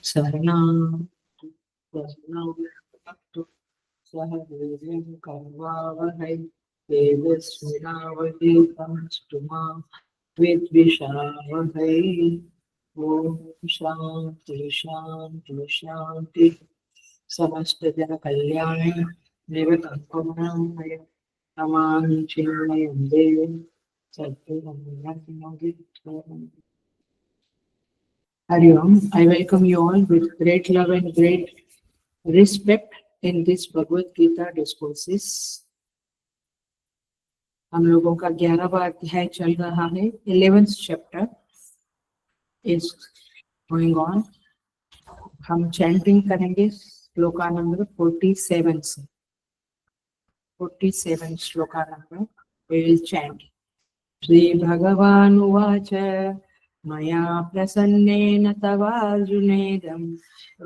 सहना सह वीर्यं कर्वावहै तेजस्विनावधीतमस्तु मा विद्विषावहै। ओम शांति शांति शांति। समस्त जन कल्याण निरतंकमय नमामि चिन्मयं देवं सद्गुरुं। Hari Om. I welcome you all with great love and great respect in this Bhagavad Gita discourses. हम लोगों का 11वां अध्याय चल रहा है। 11th chapter is going on. हम चैंटिंग करेंगे श्लोका नंबर 47 से 47 shloka number we will chant. Shri भगवान उवाच मया प्रसन्नेन तवार्जुनेदं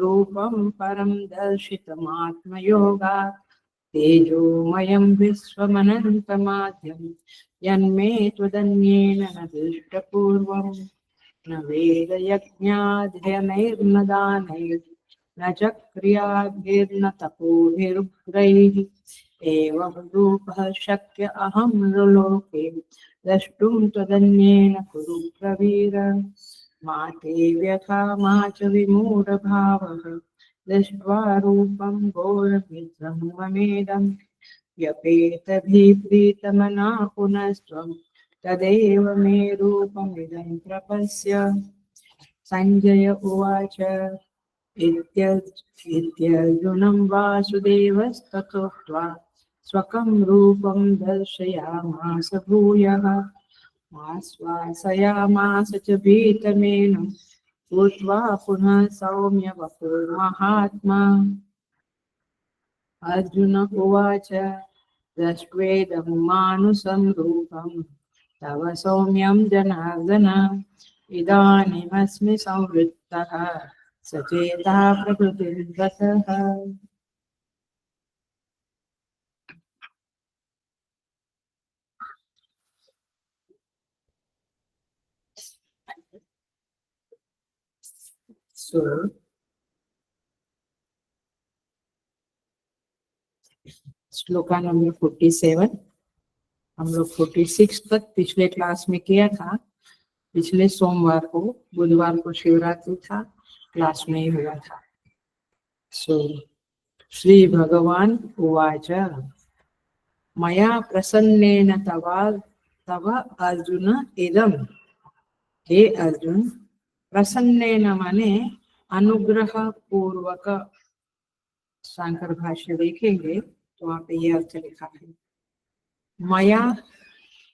रूपं परं दर्शितमात्मयोगात् तेजोमयं विश्वमनन्तमाद्यं यन्मे त्वदन्येन न दृष्टपूर्वं न वेदयज्ञाध्ययनैर्न दानैर्न च क्रियाभिर्न तपोभिरुग्रैः एवं रूपः शक्य अहं लोके द्रष्टुं त्वदन्येन कुरु प्रवीर। मा ते व्यथा मा च विमूढभावः दृष्ट्वा रूपं घोरमिदं ममेदं व्यपेतभिप्रीतमना पुनस्त्वं तदेव मे रूपमिदं प्रपश्य। संजय उवाच इत्यर्जुनं वासुदेवस्ततोक्त्वा स्वकं रूपं दर्शयामास भूयः आश्वासयामास च भीतमेनं भूत्वा पुनः सौम्य वपुर्महात्मा। अर्जुन उवाच दृष्ट्वेदं मानुषं रूपं तव सौम्यं जनार्दन इदानीमस्मि संवृत्तः सचेतः प्रकृतिर्गतः। So श्लोका नंबर 47 हम लोग 46 तक पिछले क्लास में किया था। पिछले सोमवार को, बुधवार को शिवरात्रि था, क्लास में ही हुआ था। सो श्री भगवान उवाच मया प्रसन्नेन तव अर्जुन इदम। हे अर्जुन, प्रसन्नेन माने अनुग्रह पूर्वक। शंकर भाष्य देखेंगे तो वहाँ पे ये अर्थ लिखा है। मया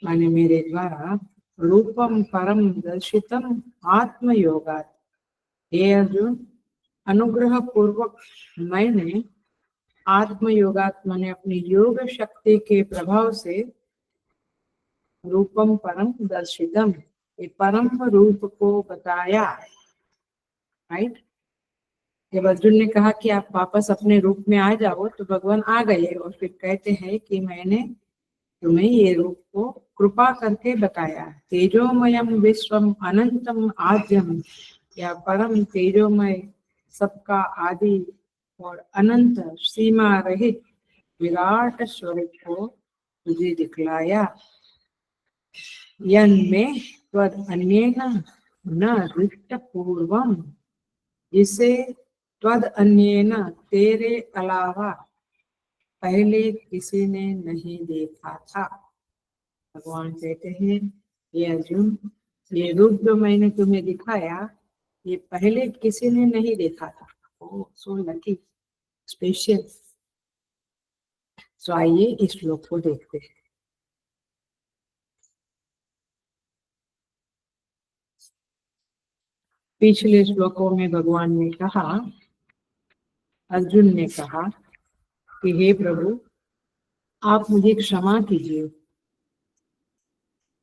माने मेरे द्वारा, रूपम परम दर्शितम आत्मयोगात्। हे अर्जुन, अनुग्रह पूर्वक मैंने आत्मयोगात् माने अपनी योग शक्ति के प्रभाव से रूपम परम दर्शितम, ये परम रूप को बताया। राइट। जब अर्जुन ने कहा कि आप वापस अपने रूप में आ जाओ तो भगवान आ गए और फिर कहते हैं कि मैंने तुम्हें ये रूप को कृपा करके बताया। तेजोमयम विश्वम अनंतम आद्यम, या परम तेजोमय, सबका आदि और अनंत सीमा रहित विराट स्वरूप को तुझे दिखलाया। यन्मे त्वद अन्येन न दृष्ट पूर्वम, जिसे त्वद अन्येन तेरे अलावा पहले किसी ने नहीं देखा था। भगवान कहते हैं ये अर्जुन, ये रूप जो मैंने तुम्हें दिखाया ये पहले किसी ने नहीं देखा था। ओह सो लकी, स्पेशल। सो आइए इस श्लोक को देखते हैं। पिछले श्लोकों में भगवान ने कहा, अर्जुन ने कहा कि हे प्रभु आप मुझे क्षमा कीजिए।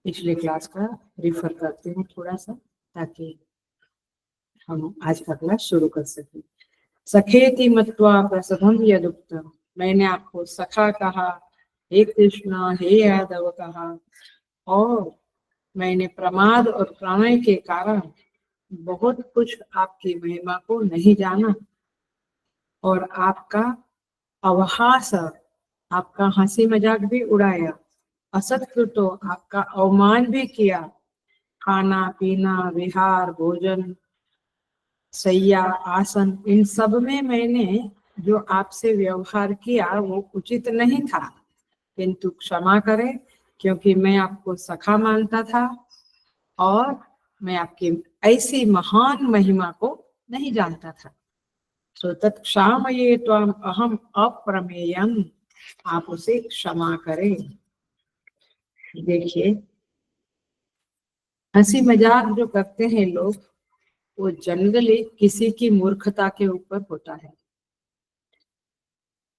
पिछले क्लास का रिफर करते हैं थोड़ा सा। ताकि हम आज का क्लास शुरू कर सकें। सखेति मत्वा प्रसभम यदुक्तम, मैंने आपको सखा कहा, हे कृष्ण हे यादव कहा, और मैंने प्रमाद और प्रणय के कारण बहुत कुछ आपकी महिमा को नहीं जाना, और आपका अवहास, आपका हंसी मजाक भी उड़ाया, असत्कृतो, आपका अवमान भी किया, खाना पीना विहार भोजन सैया आसन, इन सब में मैंने जो आपसे व्यवहार किया वो उचित नहीं था, किंतु क्षमा करें, क्योंकि मैं आपको सखा मानता था और मैं आपकी ऐसी महान महिमा को नहीं जानता था। सो तत्क्षामये त्वाम अहम अप्रमेयम, आप उसे क्षमा करें। देखिए, हंसी मजाक जो करते हैं लोग, वो जनरली किसी की मूर्खता के ऊपर होता है,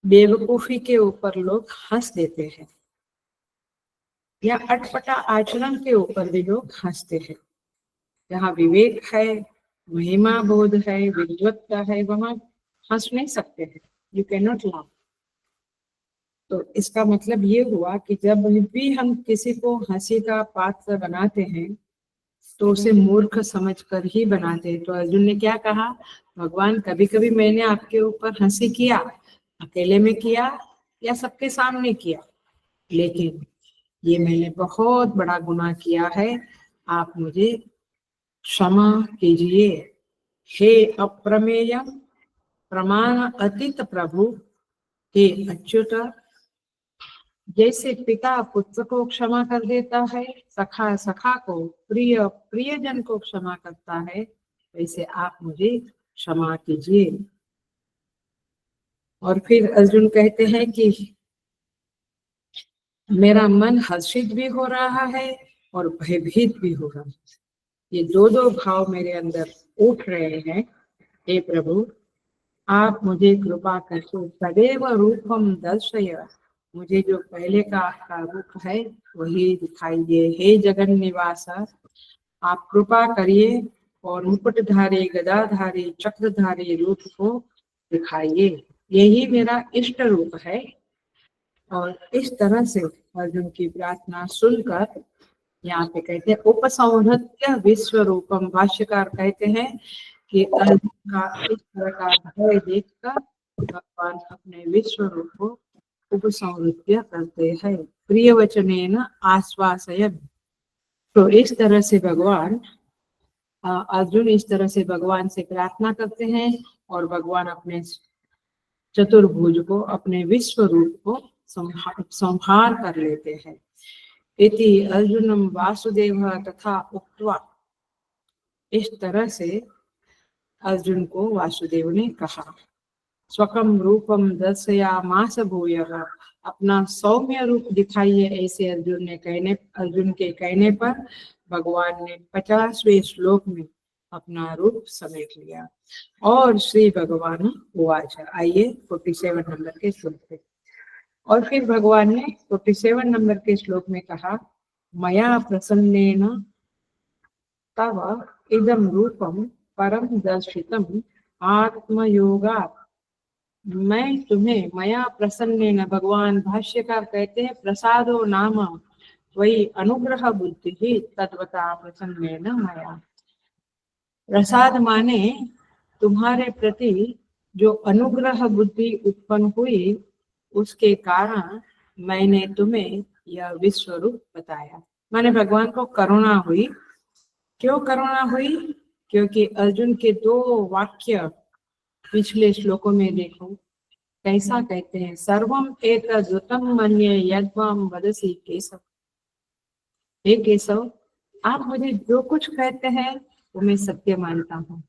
बेवकूफी के ऊपर लोग हंस देते हैं, या अटपटा आचरण के ऊपर भी लोग हंसते हैं। जहाँ विवेक है, महिमा बोध है, विद्वत्ता है, वहां हंस नहीं सकते हैं, यू कैन नॉट लाफ। तो इसका मतलब ये हुआ कि जब भी हम किसी को हंसी का पात्र बनाते हैं तो उसे मूर्ख समझकर ही बनाते हैं। तो अर्जुन ने क्या कहा, भगवान कभी कभी मैंने आपके ऊपर हंसी किया, अकेले में किया या सबके सामने किया, लेकिन ये मैंने बहुत बड़ा गुनाह किया है, आप मुझे क्षमा कीजिए। हे अप्रमेय प्रमाण अतीत प्रभु, हे अच्युत, जैसे पिता पुत्र को क्षमा कर देता है, सखा सखा को, प्रिय प्रियजन को क्षमा करता है, वैसे आप मुझे क्षमा कीजिए। और फिर अर्जुन कहते हैं कि मेरा मन हर्षित भी हो रहा है और भयभीत भी हो रहा है, ये दो दो भाव मेरे अंदर उठ रहे हैं। हे प्रभु, आप मुझे कृपा करके सदैव रूपम दर्शय, मुझे जो पहले का आपका रूप है वही दिखाइए। हे जगन निवास, आप कृपा करिए और मुकुटधारी गदाधारी चक्रधारी रूप को दिखाइए, यही मेरा इष्ट रूप है। और इस तरह से अर्जुन की प्रार्थना सुनकर यहाँ पे कहते हैं उपसंहृत्य विश्व रूपम, भाष्यकार कहते हैं कि अर्जुन का इस तरह का भय देखकर भगवान अपने विश्व रूप को उपसंहृत्य करते हैं। प्रिय वचनेन आश्वासयन्, तो इस तरह से भगवान अर्जुन इस तरह से भगवान से प्रार्थना करते हैं और भगवान अपने चतुर्भुज को, अपने विश्व रूप को संहार कर लेते हैं। इति अर्जुनम वासुदेव तथा उक्त्वा, इस तरह से अर्जुन को वासुदेव ने कहा। स्वकम रूपम दर्शयामास भूयः, अपना सौम्य रूप दिखाइए, ऐसे अर्जुन के कहने पर भगवान ने 50वें श्लोक में अपना रूप समेट लिया। और श्री भगवान उवाच, आइए 47 नंबर के श्लोक पे। और फिर भगवान ने 47 नंबर के श्लोक में कहा, मया प्रसन्नेन तव इदं रूपम परम दर्शितम आत्मयोगात्, मैं तुम्हें मया प्रसन्नेन, भगवान भाष्यकार कहते हैं प्रसादो नाम वही अनुग्रह बुद्धि ही तद्वता प्रसन्नेन मया, प्रसाद माने तुम्हारे प्रति जो अनुग्रह बुद्धि उत्पन्न हुई, उसके कारण मैंने तुम्हें यह विश्व रूप बताया। माने भगवान को करुणा हुई। क्यों करुणा हुई? क्योंकि अर्जुन के 2 वाक्य पिछले श्लोकों में देखो कैसा कहते हैं, सर्वम एतद् मन्ये यद्वाम वदसि केशव, हे केशव, आप मुझे जो कुछ कहते हैं वो मैं सत्य मानता हूँ।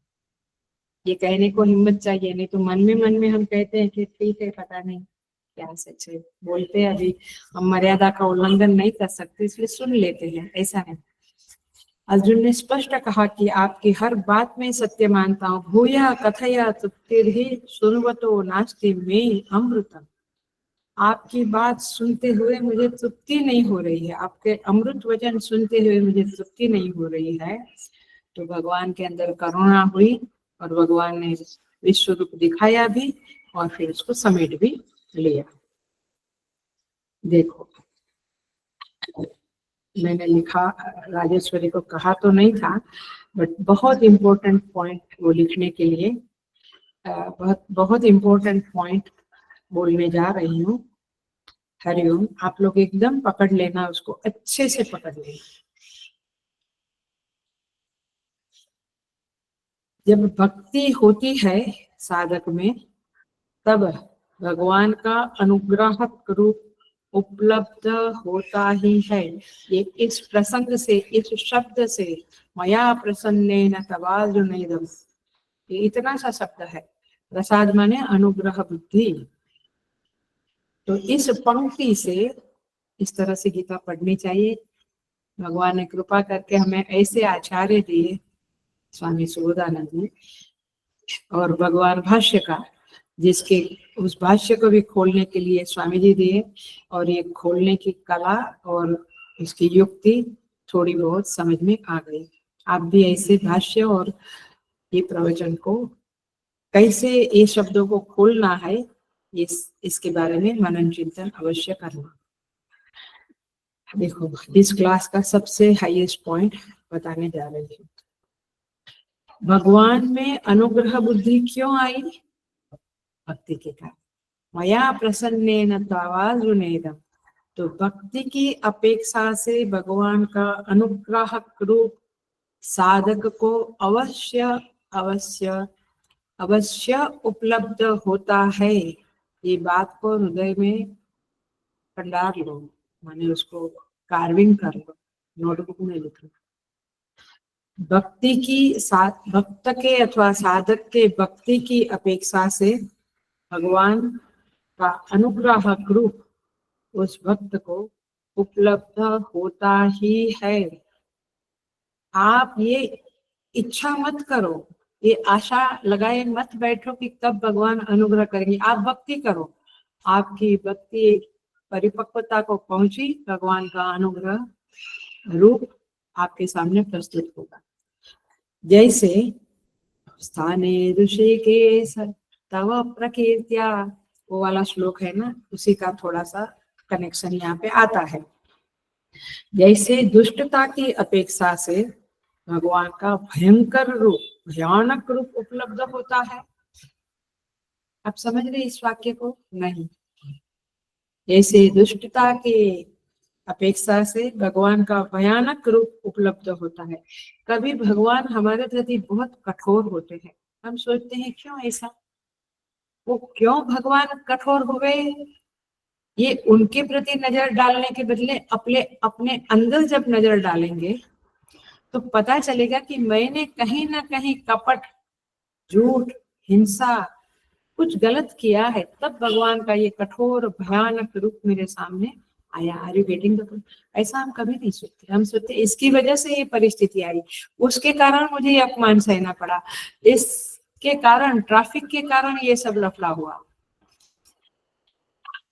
ये कहने को हिम्मत चाहिए, नहीं तो मन में हम कहते हैं कि ठीक है, पता नहीं क्या सच है, बोलते हैं अभी हम मर्यादा का उल्लंघन नहीं कर सकते इसलिए सुन लेते हैं, ऐसा नहीं। अर्जुन ने स्पष्ट कहा कि आपकी हर बात में सत्य मानता हूँ। भूया कथया तृप्तिर्हि शृण्वतो नास्ति मे अमृतम, आपकी बात सुनते हुए मुझे तृप्ति नहीं हो रही है, आपके अमृत वचन सुनते हुए मुझे तृप्ति नहीं हो रही है। तो भगवान के अंदर करुणा हुई और भगवान ने विश्व रूप दिखाया भी और फिर उसको समेट भी लिया। देखो मैंने लिखा, राजेश्वरी को कहा तो नहीं था, बट बहुत इम्पोर्टेंट पॉइंट वो लिखने के लिए बहुत बहुत इम्पोर्टेंट पॉइंट बोलने जा रही हूँ। हरिओम, आप लोग एकदम पकड़ लेना, उसको अच्छे से पकड़ लेना। जब भक्ति होती है साधक में, तब भगवान का अनुग्राहक रूप उपलब्ध होता ही है। ये इस प्रसंग से, इस शब्द से, मया प्रसन्नेन तवार्जुनेदम, ये इतना सा शब्द है। प्रसाद माने अनुग्रह बुद्धि। तो इस पंक्ति से इस तरह से गीता पढ़नी चाहिए। भगवान ने कृपा करके हमें ऐसे आचार्य दिए, स्वामी सुबोधानंद जी, और भगवान भाष्यकार, जिसके उस भाष्य को भी खोलने के लिए स्वामी जी दिए, और ये खोलने की कला और इसकी युक्ति थोड़ी बहुत समझ में आ गई। आप भी ऐसे भाष्य और ये प्रवचन को कैसे ये शब्दों को खोलना है, इसके बारे में मनन चिंतन अवश्य करना। देखो इस क्लास का सबसे हाईएस्ट पॉइंट बताने जा रही हूँ। भगवान में अनुग्रह बुद्धि क्यों आई? भक्ति के कारण। मया प्रसन्नेन तवार्जुनेदम, तो भक्ति की अपेक्षा से भगवान का अनुग्राहक रूप साधक को अवश्य अवश्य अवश्य उपलब्ध होता है। ये बात को हृदय में भंडार लो, माने उसको कार्विंग कर लो, नोटबुक में लिख लो। भक्ति की भक्त के अथवा साधक के भक्ति की अपेक्षा से भगवान का अनुग्राहक रूप उस भक्त को उपलब्ध होता ही है। आप ये इच्छा मत करो, ये आशा लगाए मत बैठो कि कब भगवान अनुग्रह करेंगे। आप भक्ति करो, आपकी भक्ति परिपक्वता को पहुंची, भगवान का अनुग्रह रूप आपके सामने प्रस्तुत होगा। जैसे स्थाने ऋषिकेश तव प्रकीर्त्या, वो वाला श्लोक है ना, उसी का थोड़ा सा कनेक्शन यहाँ पे आता है। जैसे दुष्टता की अपेक्षा से भगवान का भयंकर रूप, भयानक रूप उपलब्ध होता है। आप समझ रहे इस वाक्य को? नहीं। जैसे दुष्टता के अपेक्षा से भगवान का भयानक रूप उपलब्ध होता है। कभी भगवान हमारे प्रति बहुत कठोर होते हैं, हम सोचते हैं क्यों ऐसा, वो क्यों भगवान कठोर हो गए? ये उनके प्रति नजर डालने के बदले अपने अपने अंदर जब नजर डालेंगे तो पता चलेगा कि मैंने कहीं ना कहीं कपट, झूठ, हिंसा, कुछ गलत किया है, तब भगवान का ये कठोर भयानक रूप मेरे सामने आया। Are you getting the point? ऐसा हम कभी नहीं सोचते। हम सोचते इसकी वजह से ये परिस्थिति आई, उसके कारण मुझे ये अपमान सहना पड़ा, इसके कारण, ट्रैफिक के कारण ये सब लफड़ा हुआ।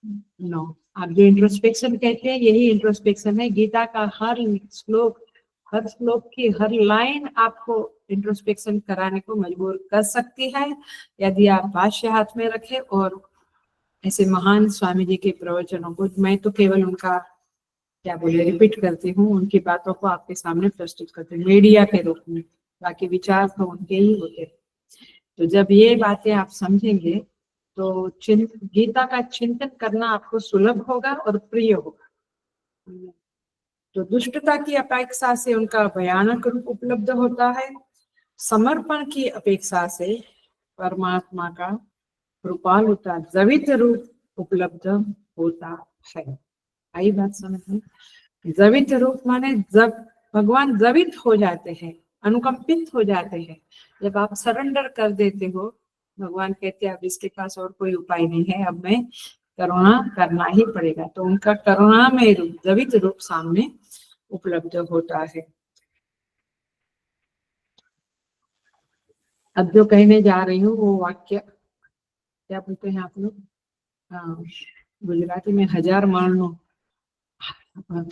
नो, आप जो इंट्रोस्पेक्शन कहते हैं यही इंट्रोस्पेक्शन है। गीता का हर श्लोक की हर लाइन आपको इंट्रोस्पेक्शन कराने को मजबूर कर सकती है, यदि आप भाष्य हाथ में रखे और ऐसे महान स्वामी जी के प्रवचनों को, मैं तो केवल उनका क्या बोले रिपीट करती हूँ, उनकी बातों को आपके सामने प्रस्तुत करती हूँ मीडिया के रूप में, बाकी विचार तो उनके ही होते। तो जब ये बातें आप समझेंगे तो गीता का चिंतन करना आपको सुलभ होगा और प्रिय होगा। तो दुष्टता की अपेक्षा से उनका भयानक रूप उपलब्ध होता है, समर्पण की अपेक्षा से परमात्मा का कृपालुता द्रवित रूप उपलब्ध होता है। आई बात समझ में? द्रवित रूप माने जब भगवान द्रवित हो जाते हैं, अनुकंपित हो जाते हैं। जब आप सरेंडर कर देते हो, भगवान कहते हैं अब इसके पास और कोई उपाय नहीं है, अब मैं करुणा करना ही पड़ेगा, तो उनका करुणा में रूप, द्रवित रूप सामने उपलब्ध होता है। अब जो कहने जा रही हूँ वो वाक्य क्या बोलते हैं आप लोग? गुजराती में 1000 माळनो,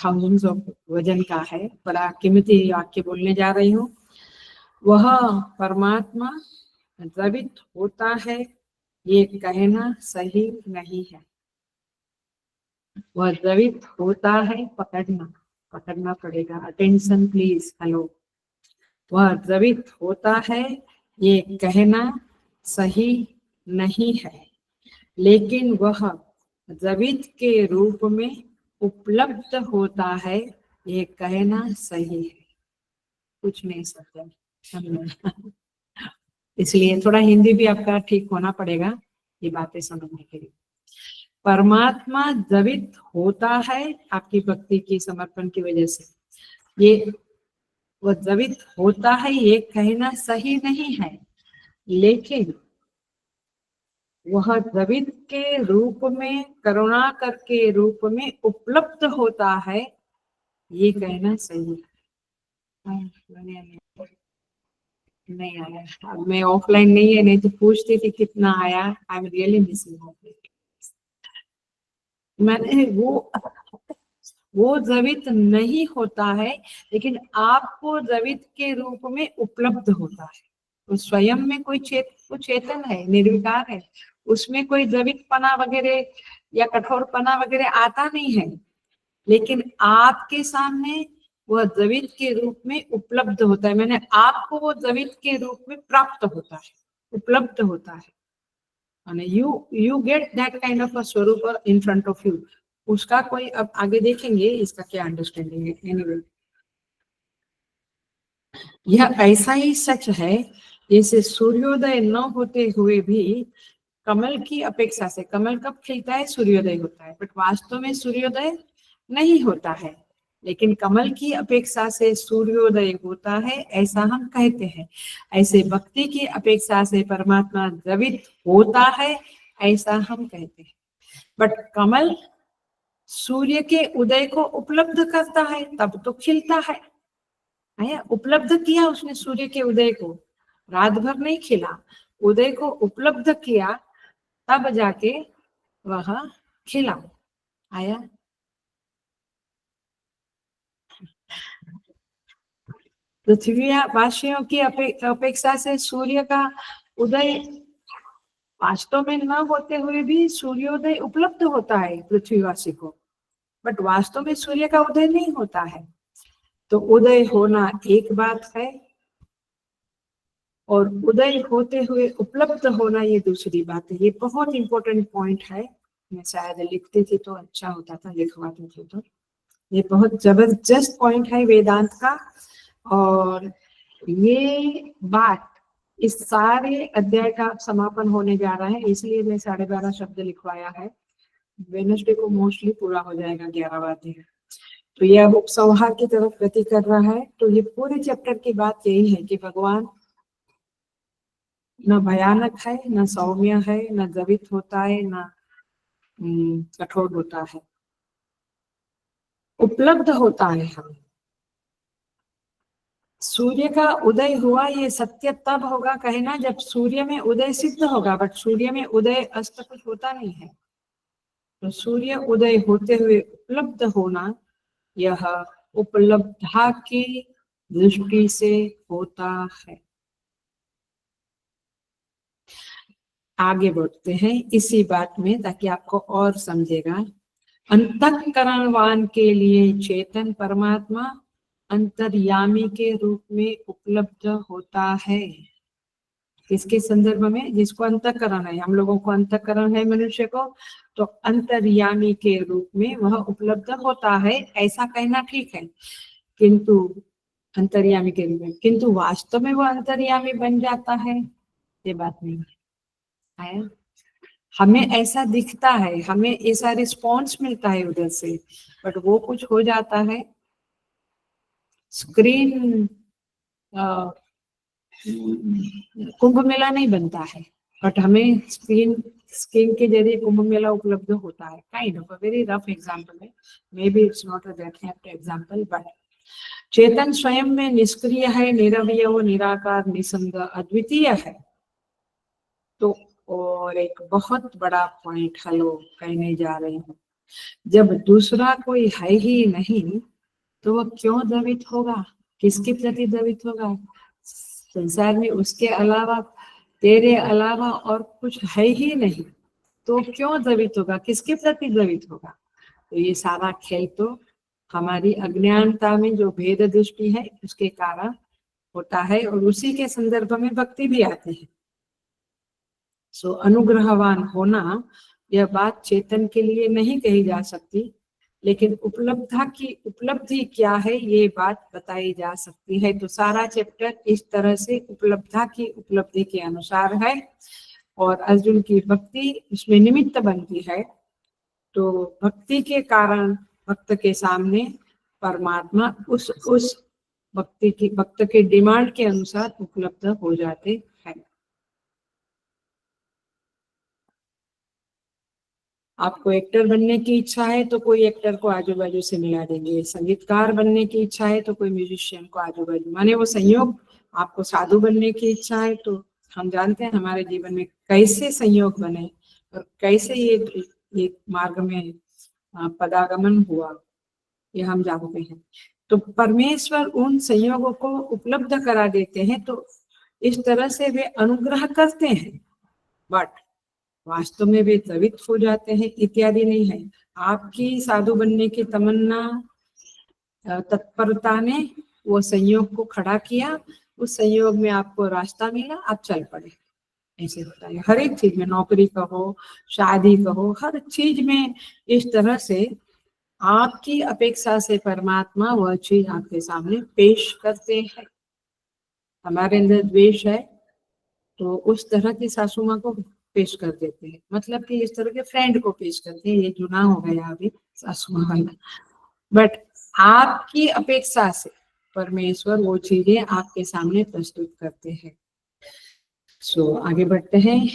थाउजेंड्स ऑफ वजन का है, बड़ा कीमती वाक्य बोलने जा रही हूँ। वह परमात्मा द्रवित होता है ये कहना सही नहीं है। वह द्रवित होता है, पकड़ना पड़ेगा, अटेंशन प्लीज, हेलो। वह द्रवित होता है ये कहना सही नहीं है, लेकिन वह द्रवित के रूप में उपलब्ध होता है ये कहना सही है। कुछ नहीं सकता, इसलिए थोड़ा हिंदी भी आपका ठीक होना पड़ेगा ये बातें समझने के लिए। परमात्मा द्रवित होता है आपकी भक्ति की समर्पण की वजह से, ये वो द्रवित होता है ये कहना सही नहीं है, लेकिन वह द्रवित के रूप में, करुणा करके रूप में उपलब्ध होता है ये कहना सही है। नहीं आया, अब मैं ऑफलाइन नहीं है, नहीं तो पूछती थी कितना आया। I am really missing. मैंने वो द्रवित नहीं होता है, लेकिन आपको द्रवित के रूप में उपलब्ध होता है। तो स्वयं में कोई चेतन है, निर्विकार है, उसमें कोई द्रवितपना वगैरह या कठोरपना वगैरह आता नहीं है, लेकिन आपके सामने वह द्रवित के रूप में उपलब्ध होता है। मैंने आपको वो द्रवित के रूप में प्राप्त होता है, उपलब्ध होता है, you get that kind of a स्वरूप in front of you। उसका कोई, अब आगे देखेंगे इसका क्या अंडरस्टैंडिंग है। एनीवे, यह ऐसा ही सच है जैसे सूर्योदय न होते हुए भी कमल की अपेक्षा से, कमल कब खिलता है, सूर्योदय होता है, बट वास्तव में सूर्योदय नहीं होता है, लेकिन कमल की अपेक्षा से सूर्योदय होता है ऐसा हम कहते हैं। ऐसे भक्ति की अपेक्षा से परमात्मा द्रवित होता है ऐसा हम कहते हैं। बट कमल सूर्य के उदय को उपलब्ध करता है तब तो खिलता है। उपलब्ध किया उसने सूर्य के उदय को, रात भर नहीं खिला, उदय को उपलब्ध किया तब जाके वह खिला। आया, पृथ्वी वासियों की अपेक्षा से सूर्य का उदय वास्तव में न होते हुए भी सूर्योदय उपलब्ध होता है पृथ्वीवासी को, बट वास्तव में सूर्य का उदय नहीं होता है। तो उदय होना एक बात है और उदय होते हुए उपलब्ध होना ये दूसरी बात है। ये बहुत इंपॉर्टेंट पॉइंट है, मैं शायद लिखती थी तो अच्छा होता था, लिखवाती थी तो। ये बहुत जबरदस्त पॉइंट है वेदांत का, और ये बात इस सारे अध्याय का समापन होने जा रहा है, इसलिए मैं 12.5 शब्द लिखवाया है। वेडनेसडे को मोस्टली पूरा हो जाएगा 11 बातें। तो ये अब उपसंहार की तरफ गति कर रहा है। तो ये पूरे चैप्टर की बात यही है कि भगवान न भयानक है, न सौम्य है, न द्रवित होता है, न कठोर होता है, उपलब्ध होता है हमें। सूर्य का उदय हुआ ये सत्य तब होगा कहना जब सूर्य में उदय सिद्ध होगा, बट सूर्य में उदय अस्त कुछ होता नहीं है। तो सूर्य उदय होते हुए उपलब्ध होना यह उपलब्धा की दृष्टि से होता है। आगे बढ़ते हैं इसी बात में ताकि आपको और समझेगा। अंतःकरणवान के लिए चेतन परमात्मा अंतर्यामी के रूप में उपलब्ध होता है। इसके संदर्भ में, जिसको अंतःकरण है, हम लोगों को अंतःकरण है मनुष्य को, तो अंतर्यामी के रूप में वह उपलब्ध होता है ऐसा कहना ठीक है, किंतु अंतर्यामी के रूप में, किंतु वास्तव में वह अंतर्यामी बन जाता है ये बात नहीं है। हमें ऐसा दिखता है, हमें ऐसा रिस्पॉन्स मिलता है उधर से, बट वो कुछ हो जाता है। स्क्रीन कुंभ मेला नहीं बनता है, बट हमें स्क्रीन के जरिए कुंभ मेला उपलब्ध होता है। Kind of a very rough example है, maybe it's not a that example, but चेतन स्वयं में निष्क्रिय है, निरवय, निराकार, निसंग, अद्वितीय है। तो और एक बहुत बड़ा पॉइंट हेलो कहने जा रही हूँ, जब दूसरा कोई है ही नहीं तो वह क्यों द्रवित होगा, किसके प्रति द्रवित होगा? संसार में उसके अलावा, तेरे अलावा और कुछ है ही नहीं, तो क्यों द्रवित होगा, किसके प्रति द्रवित होगा। तो ये सारा खेल तो हमारी अज्ञानता में जो भेद दृष्टि है उसके कारण होता है, और उसी के संदर्भ में भक्ति भी आती है। सो अनुग्रहवान होना, यह बात चेतन के लिए नहीं कही जा सकती, लेकिन उपलब्धि क्या है ये बात बताई जा सकती है। तो सारा चैप्टर इस तरह से उपलब्धि के अनुसार है, और अर्जुन की भक्ति इसमें निमित्त बनती है। तो भक्ति के कारण भक्त के सामने परमात्मा उस भक्त के डिमांड के अनुसार उपलब्ध हो जाते हैं। आपको एक्टर बनने की इच्छा है तो कोई एक्टर को आजू बाजू से मिला देंगे, संगीतकार बनने की इच्छा है तो कोई म्यूजिशियन को आजू बाजू, माने वो संयोग। आपको साधु बनने की इच्छा है तो हम जानते हैं हमारे जीवन में कैसे संयोग बने और कैसे ये मार्ग में पदागमन हुआ, ये हम जानते हैं। तो परमेश्वर उन संयोगों को उपलब्ध करा देते हैं, तो इस तरह से वे अनुग्रह करते हैं, बट वास्तव में वे द्रवित हो जाते हैं इत्यादि नहीं है। आपकी साधु बनने की तमन्ना, तत्परता ने वो संयोग को खड़ा किया, उस संयोग में आपको रास्ता मिला, आप चल पड़े। ऐसे होता है हर एक चीज में, नौकरी कहो, शादी कहो, हर चीज में इस तरह से आपकी अपेक्षा से परमात्मा वह चीज आपके सामने पेश करते हैं। हमारे अंदर द्वेष है तो उस तरह की सासू माँ को पेश कर देते हैं, मतलब कि इस तरह के फ्रेंड को पेश करते हैं। ये जुना हो गया अभी सासू माँ वाला, बट आपकी अपेक्षा से परमेश्वर वो चीजें आपके सामने प्रस्तुत करते हैं। सो आगे बढ़ते हैं।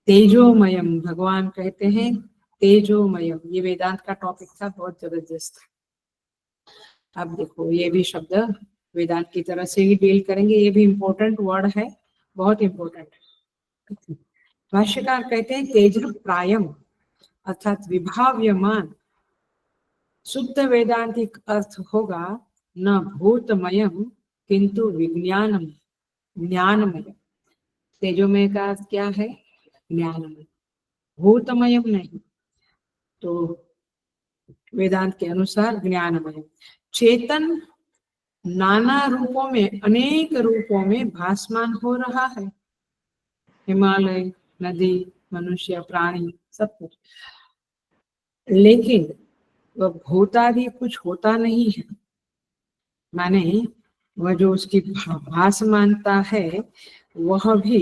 तेजोमयम, भगवान कहते हैं तेजोमयम, ये वेदांत का टॉपिक था, बहुत जबरदस्त। अब देखो ये भी शब्द वेदांत की तरह से ही डील करेंगे, ये भी इम्पोर्टेंट वर्ड है, बहुत इम्पोर्टेंट। भाष्यकार कहते हैं तेज प्रायम अर्थात विभाव्यमान, शुद्ध वेदांतिक अर्थ होगा न भूतमयम किंतु विज्ञानम, ज्ञानमय। तेजोमय का अर्थ क्या है, ज्ञानमय, भूतमयम नहीं। तो वेदांत के अनुसार ज्ञानमय। चेतन नाना रूपों में, अनेक रूपों में भासमान हो रहा है, हिमालय, नदी, मनुष्य, प्राणी, सब कुछ, लेकिन वह भूतादि कुछ होता नहीं है। माने वह जो उसकी भासमानता है वह भी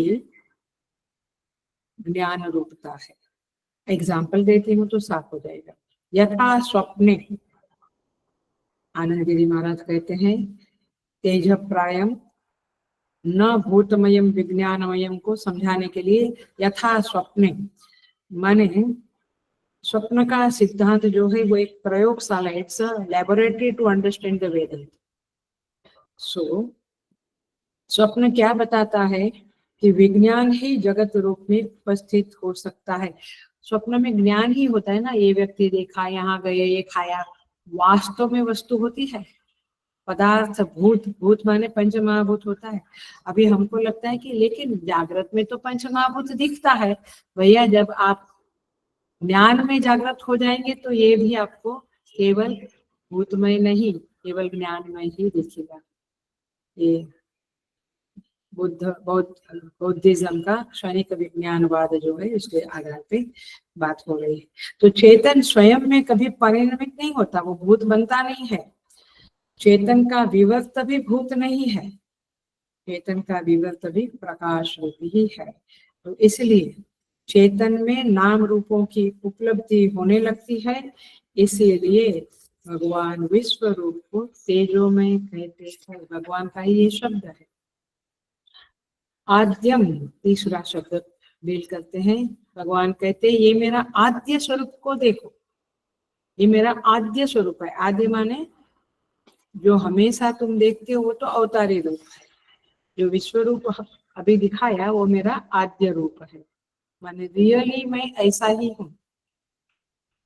ज्ञान रूपता है। एग्जाम्पल देती हूँ तो साफ हो जाएगा। यथा स्वप्ने, आनंद गिरी महाराज कहते हैं तेज प्रायम न भूतमयम विज्ञानमयम को समझाने के लिए यथा स्वप्ने, माने स्वप्न का सिद्धांत जो है वो एक प्रयोगशाला, it's a laboratory to understand the Vedanta. So स्वप्न क्या बताता है कि विज्ञान ही जगत रूप में उपस्थित हो सकता है। स्वप्न में ज्ञान ही होता है ना, ये व्यक्ति देखा, यहाँ गए, ये खाया, वास्तव में वस्तु होती है पदार्थ, भूत, भूत माने पंच महाभूत होता है। अभी हमको लगता है कि लेकिन जागृत में तो पंच महाभूत दिखता है। भैया जब आप ज्ञान में जागृत हो जाएंगे तो ये भी आपको केवल भूतमय नहीं, केवल ज्ञानमय ही दिखेगा। ये बौद्धिज्म का क्षणिक विज्ञानवाद जो है उसके आधार पे बात हो रही है। तो चेतन स्वयं में कभी परिणमित नहीं होता, वो भूत बनता नहीं है। चेतन का विवर्त भी भूत नहीं है, चेतन का विवर्त भी प्रकाश रूप ही है। तो इसलिए चेतन में नाम रूपों की उपलब्धि होने लगती है, इसीलिए भगवान विश्व रूप को तेजोमय कहते हैं। भगवान का ये शब्द है। आद्यम, तीसरा शब्द डील करते हैं। भगवान कहते हैं ये मेरा आद्य स्वरूप को देखो, ये मेरा आद्य स्वरूप है। आद्य माने जो हमेशा तुम देखते हो वो तो अवतारी रूप है, जो विश्व रूप अभी दिखाया वो मेरा आद्य रूप है। माने रियली मैं ऐसा ही हूँ,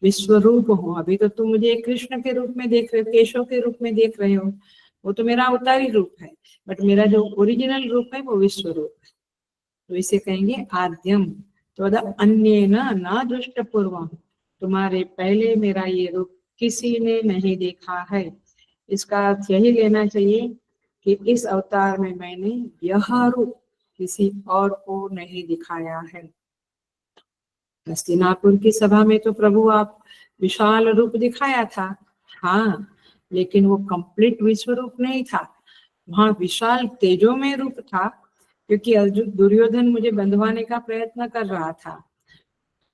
विश्व रूप हूँ। अभी तो तुम मुझे कृष्ण के रूप में देख रहे हो, केशव के रूप में देख रहे हो, वो तो मेरा अवतारी रूप है, बट मेरा जो ओरिजिनल रूप है वो विश्व रूप है। तो इसे कहेंगे आद्यम। तो अन्य न दृष्ट पूर्वम, तुम्हारे पहले मेरा ये रूप किसी ने नहीं देखा है। इसका अर्थ यही लेना चाहिए कि इस अवतार में मैंने यह रूप किसी और को नहीं दिखाया है। हस्तिनापुर की सभा में तो प्रभु आप विशाल रूप दिखाया था, हाँ, लेकिन वो कंप्लीट विश्व रूप नहीं था। वहां विशाल तेजो में रूप था, क्योंकि अर्जुन दुर्योधन मुझे बंधवाने का प्रयत्न कर रहा था,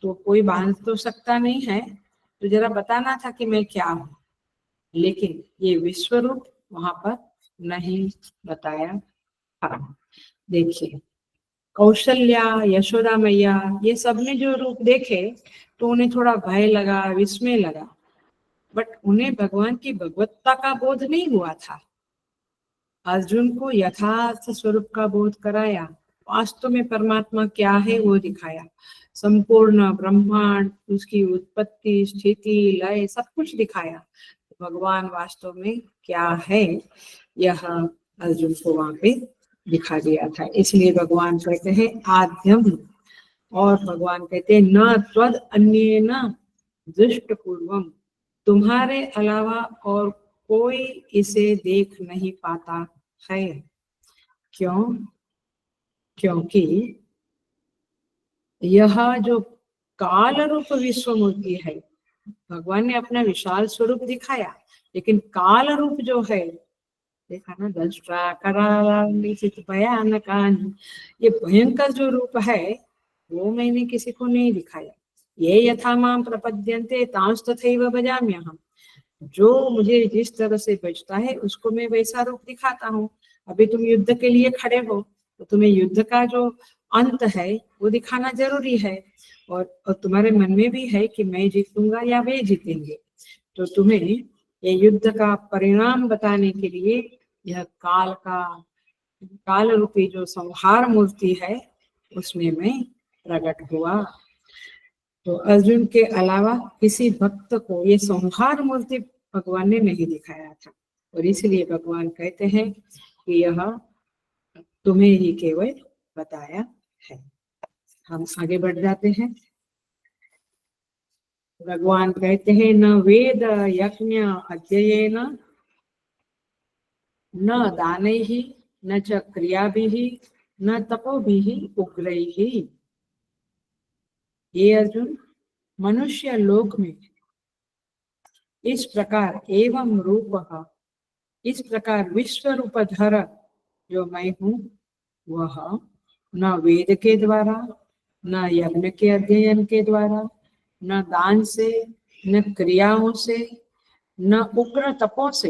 तो कोई बांध तो सकता नहीं है, तो जरा बताना था कि मैं क्या हूँ। लेकिन ये विश्व रूप वहां पर नहीं बताया था। देखिए, कौशल्या, यशोदा मैया, ये सब ने जो रूप देखे तो उन्हें थोड़ा भय लगा, विस्मय लगा, बट उन्हें भगवान की भगवत्ता का बोध नहीं हुआ था। अर्जुन को यथार्थ स्वरूप का बोध कराया, वास्तव में परमात्मा क्या है वो दिखाया, संपूर्ण ब्रह्मांड, उसकी उत्पत्ति, स्थिति, लय, सब कुछ दिखाया। भगवान वास्तव में क्या है यह अर्जुन को वहां पे दिखा दिया था। इसलिए भगवान कहते हैं आद्यम, और भगवान कहते हैं न त्वद अन्य न दृष्ट पूर्वम, तुम्हारे अलावा और कोई इसे देख नहीं पाता है। क्यों? क्योंकि यह जो काल रूप विश्व मूर्ति है, भगवान ने अपना विशाल स्वरूप दिखाया, लेकिन काल रूप जो है, देखा ना, दंष्ट्रा करालित भयानकानि, ये भयंकर जो रूप है वो मैंने किसी को नहीं दिखाया। ये यथा माम प्रपद्यन्ते तांस तथैव भजाम्यहम्, जो मुझे जिस तरह से बचता है उसको मैं वैसा रूप दिखाता हूँ। अभी तुम युद्ध के लिए खड़े हो तो तुम्हें युद्ध का जो अंत है वो दिखाना जरूरी है, और तुम्हारे मन में भी है कि मैं जीतूंगा या वे जीतेंगे, तो तुम्हें ये युद्ध का परिणाम बताने के लिए यह काल रूपी जो संहार मूर्ति है उसमें मैं प्रकट हुआ। तो अर्जुन के अलावा किसी भक्त को ये संहार मूर्ति भगवान ने नहीं दिखाया था, और इसलिए भगवान कहते हैं कि यह तुम्हें ही केवल बताया है। हम आगे बढ़ जाते हैं। भगवान कहते हैं न वेद यज्ञ अध्ययन न दानैः न च क्रियाभिः न तपोभिः उग्रैः। ये अर्जुन, मनुष्य लोक में इस प्रकार एवं रूप, इस प्रकार विश्व रूपधर जो मैं हूँ, वह न वेद के द्वारा, न यज्ञ के अध्ययन के द्वारा, न दान से, न क्रियाओं से, न उग्र तपो से,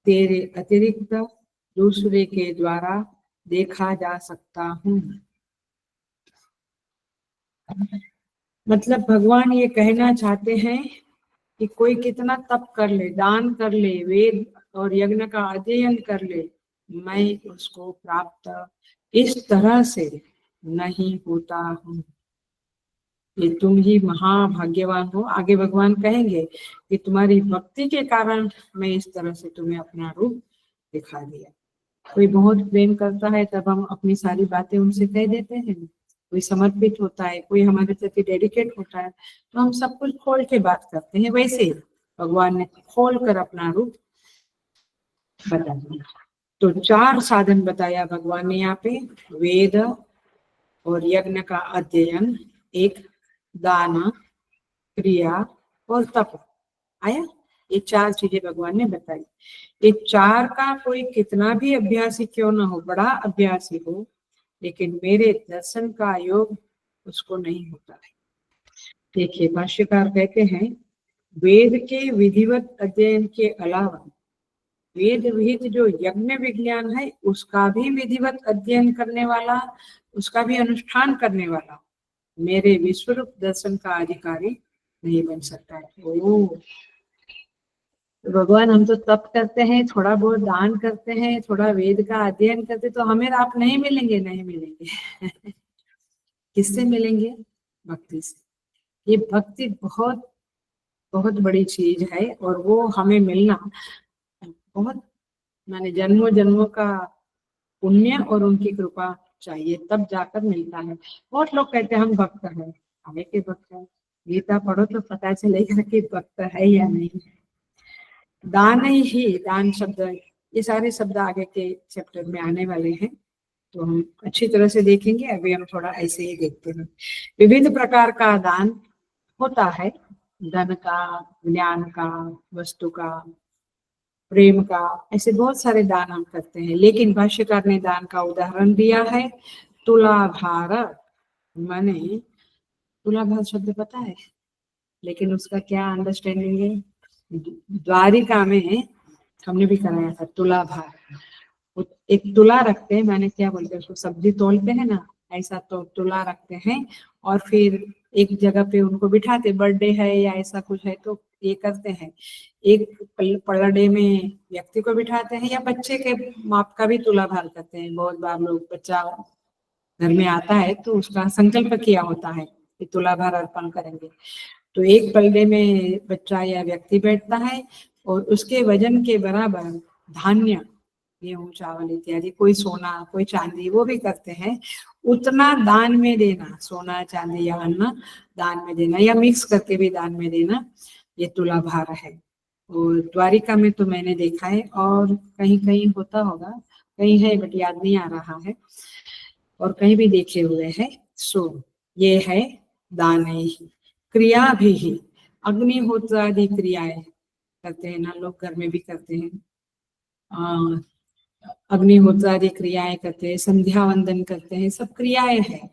तेरे अतिरिक्त दूसरे के द्वारा देखा जा सकता हूँ। मतलब भगवान ये कहना चाहते हैं कि कोई कितना तप कर ले, दान कर ले, वेद और यज्ञ का अध्ययन कर ले, मैं उसको प्राप्त इस तरह से नहीं होता हूँ। ये तुम ही महाभाग्यवान हो। आगे भगवान कहेंगे कि तुम्हारी भक्ति के कारण मैं इस तरह से तुम्हें अपना रूप दिखा दिया। कोई बहुत प्रेम करता है तब हम अपनी सारी बातें उनसे कह देते हैं, कोई समर्पित होता है, कोई हमारे प्रति डेडिकेट होता है, तो हम सब कुछ खोल के बात करते हैं। वैसे ही भगवान ने खोल कर अपना रूप बता दिया। तो 4 साधन बताया भगवान ने यहाँ पे, वेद और यज्ञ का अध्ययन, एक दान, क्रिया और तप आया। ये 4 चीजें भगवान ने बताई। ये 4 का कोई कितना भी अभ्यासी क्यों ना हो, बड़ा अभ्यासी हो, लेकिन मेरे दर्शन का योग उसको नहीं होता है। देखिए, भाष्यकार कहते हैं वेद के विधिवत अध्ययन के अलावा वेद विहित जो यज्ञ विज्ञान है उसका भी विधिवत अध्ययन करने वाला, उसका भी अनुष्ठान करने वाला मेरे विश्वरूप दर्शन का अधिकारी नहीं बन सकता है। ओ भगवान, हम तो तप करते हैं, थोड़ा बहुत दान करते हैं, थोड़ा वेद का अध्ययन करते, तो हमें आप नहीं मिलेंगे, नहीं मिलेंगे। किससे मिलेंगे? भक्ति से। ये भक्ति बहुत बहुत बड़ी चीज है, और वो हमें मिलना बहुत माने जन्मों जन्मों का पुण्य और उनकी कृपा चाहिए, तब जाकर मिलता है। बहुत लोग कहते हैं हम भक्त हैं, हमें के भक्त है, गीता पढ़ो तो पता चलेगा कि भक्त है या नहीं। दान ही, दान शब्द, ये सारे शब्द आगे के चैप्टर में आने वाले हैं, तो हम अच्छी तरह से देखेंगे। अभी हम थोड़ा ऐसे ही देखते हैं। विविध प्रकार का दान होता है, धन का, ज्ञान का, वस्तु का, प्रेम का, ऐसे बहुत सारे दान हम करते हैं। लेकिन भाष्यकार ने दान का उदाहरण दिया है तुलाभार। माने तुलाभार शब्द पता है, लेकिन उसका क्या अंडरस्टैंडिंग है? द्वारिका में हमने भी कराया था तुलाभार। एक तुला रखते हैं, मैंने क्या बोलते हैं उसको, सब्जी तोलते हैं ना, ऐसा तो तुला रखते हैं और फिर एक जगह पे उनको बिठाते, बर्थडे है या ऐसा कुछ है तो ये करते हैं। एक पलड़े में व्यक्ति को बिठाते हैं, या बच्चे के माप का भी तुला भार करते हैं। बहुत बार लोग, बच्चा घर में आता है तो उसका संकल्प किया होता है कि तुला भार अर्पण करेंगे, तो एक पलड़े में बच्चा या व्यक्ति बैठता है और उसके वजन के बराबर धान्य, गेहूं चावल इत्यादि, कोई सोना कोई चांदी, वो भी करते हैं, उतना दान में देना, सोना चांदी या अन्न दान में देना, या मिक्स करके भी दान में देना, ये तुला भार है। और द्वारिका में तो मैंने देखा है, और कहीं कहीं होता होगा, कहीं है बट याद नहीं आ रहा है, और कहीं भी देखे हुए हैं। सो ये है दान ही। क्रिया भी ही, अग्निहोत्र आदि क्रियाएं करते हैं ना लोग, घर में भी करते हैं, अग्निहोत्र आदि क्रियाएं करते हैं, संध्या वंदन करते हैं, सब क्रियाएं हैं।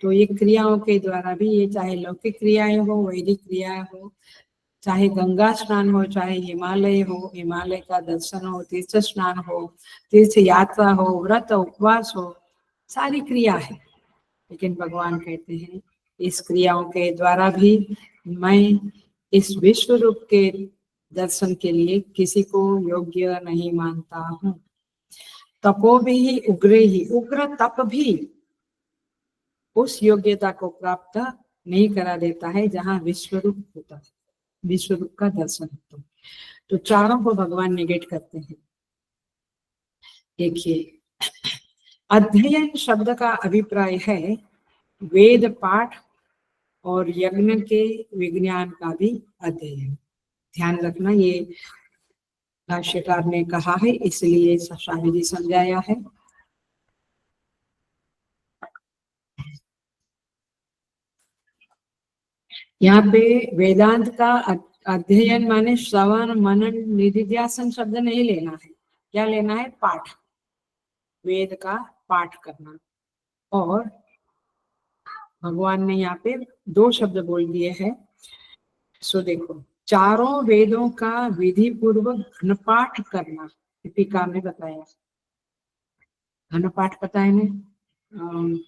तो ये क्रियाओं के द्वारा भी, ये चाहे लौकिक क्रियाएं हो, वैदिक क्रियाएं हो, चाहे गंगा स्नान हो, चाहे हिमालय हो, हिमालय का दर्शन हो, तीर्थ स्नान हो, तीर्थ यात्रा हो, व्रत उपवास हो, सारी क्रिया है। लेकिन भगवान कहते हैं इस क्रियाओं के द्वारा भी मैं इस विश्व रूप के दर्शन के लिए किसी को योग्य नहीं मानता हूँ। तपो भी उग्र ही, उग्र तप भी उस योग्यता को प्राप्त नहीं करा देता है जहाँ विश्व रूप होता है, विश्व रूप का दर्शन होता है। तो चारों को भगवान निगेट करते हैं। देखिए, अध्ययन शब्द का अभिप्राय है वेद पाठ और यज्ञ के विज्ञान का भी अध्ययन। ध्यान रखना, ये भाष्यकार ने कहा है, इसलिए स्वामी जी समझाया है। यहाँ पे वेदांत का अध्ययन माने श्रवण मनन निधिध्यासन शब्द नहीं लेना है। क्या लेना है? पाठ, वेद का पाठ करना। और भगवान ने यहाँ पे दो शब्द बोल दिए हैं। सो देखो, चारों वेदों का विधि पूर्वक घनपाठ करना, टीका में बताया। घनपाठ पता है ना,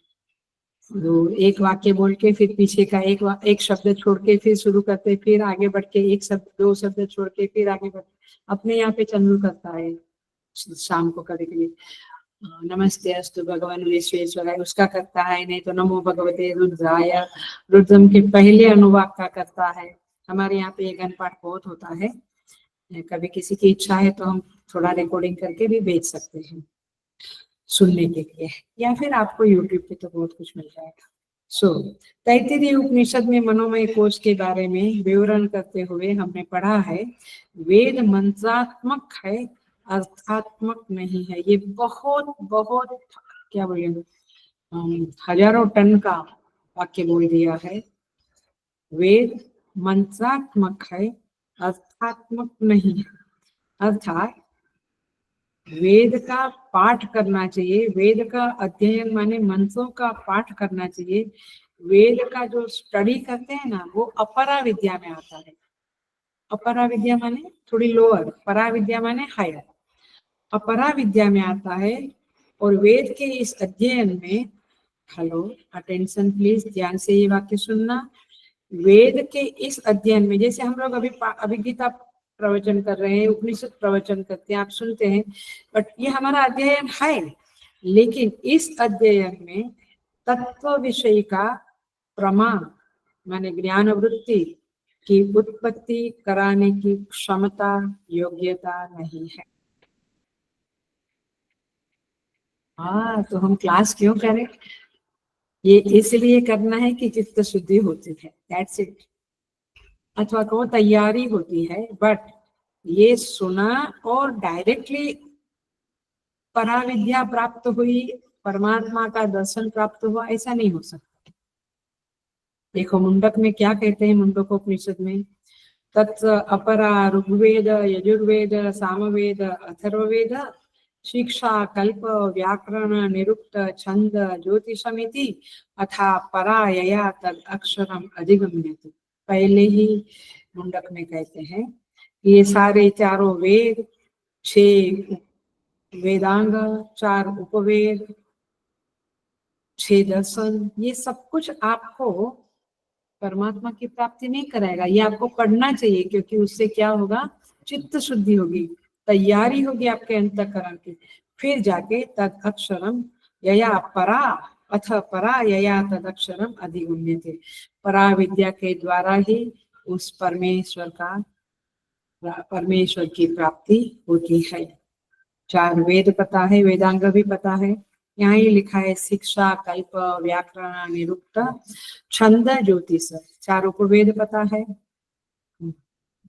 तो एक वाक्य बोल के फिर पीछे का एक शब्द छोड़ के फिर शुरू करते, फिर आगे बढ़ के एक शब्द दो शब्द छोड़ के फिर आगे बढ़। अपने यहाँ पे चंद्र करता है शाम को कभी कभी, नमस्ते अस्तु भगवान विश्वेश्वराय उसका करता है, नहीं तो नमो भगवते रुद्राय, रुद्रम के पहले अनुवाक का करता है। हमारे यहाँ पे गण पाठ बहुत होता है, कभी किसी की इच्छा है तो हम थोड़ा रिकॉर्डिंग करके भी भेज सकते हैं सुनने के लिए, या फिर आपको यूट्यूब पे तो बहुत कुछ मिल जाएगा। सो तैत्तिरीय उपनिषद में मनोमय कोश के बारे में विवरण करते हुए हमने पढ़ा है, वेद मंत्रात्मक है, अर्थात्मक नहीं है। ये बहुत बहुत क्या बोलेंगे, हजारों टन का वाक्य बोल दिया है। वेद मंत्रात्मक है, अर्थात्मक नहीं है। अर्थात वेद का पाठ करना चाहिए, वेद का अध्ययन माने मंत्रों का पाठ करना चाहिए। वेद का जो स्टडी करते हैं ना, वो अपरा विद्या में आता है। अपरा विद्या माने थोड़ी लोअर, परा विद्या माने हायर, अपरा विद्या में आता है। और वेद के इस अध्ययन में, हेलो अटेंशन प्लीज, ध्यान से ये वाक्य सुनना। वेद के इस अध्ययन में, जैसे हम लोग अभी गीता प्रवचन कर रहे हैं, उपनिषद प्रवचन करते हैं, आप सुनते हैं, बट ये हमारा अध्ययन है। लेकिन इस अध्ययन में तत्व विषय का प्रमाण माने ज्ञान वृत्ति की उत्पत्ति कराने की क्षमता, योग्यता नहीं है। हाँ, तो हम क्लास क्यों करें? ये इसलिए करना है कि चित्त शुद्धि होती है, दैट्स इट। अथवा को तैयारी होती है, बट ये सुना और डायरेक्टली पराविद्या प्राप्त हुई, परमात्मा का दर्शन प्राप्त हुआ, ऐसा नहीं हो सकता। देखो मुंडक में क्या कहते हैं, मुंडकोपनिषद में, तत् अपरा ऋग्वेद यजुर्वेद सामवेद अथर्ववेद शिक्षा कल्प व्याकरण निरुक्त छंद ज्योतिषमिति अथा परा यया तद अक्षरम अधिगम्यते। पहले ही मुंडक में कहते हैं कि ये सारे चारों वेद, 6 वेदांग, 4 उपवेद, 6 दर्शन, ये सब कुछ आपको परमात्मा की प्राप्ति नहीं कराएगा। ये आपको पढ़ना चाहिए, क्योंकि उससे क्या होगा, चित्त शुद्धि होगी, तैयारी होगी आपके अंतःकरण की। फिर जाके तद अक्षरम यया परा अथ परा यया तद अक्षरम अधिगम्यते। परा विद्या के द्वारा ही उस परमेश्वर की प्राप्ति होती है। 4 वेद पता है, वेदांग भी पता है, यहाँ ही लिखा है शिक्षा कल्प व्याकरण निरुक्त छंद ज्योतिष, 4 उपवेद पता है,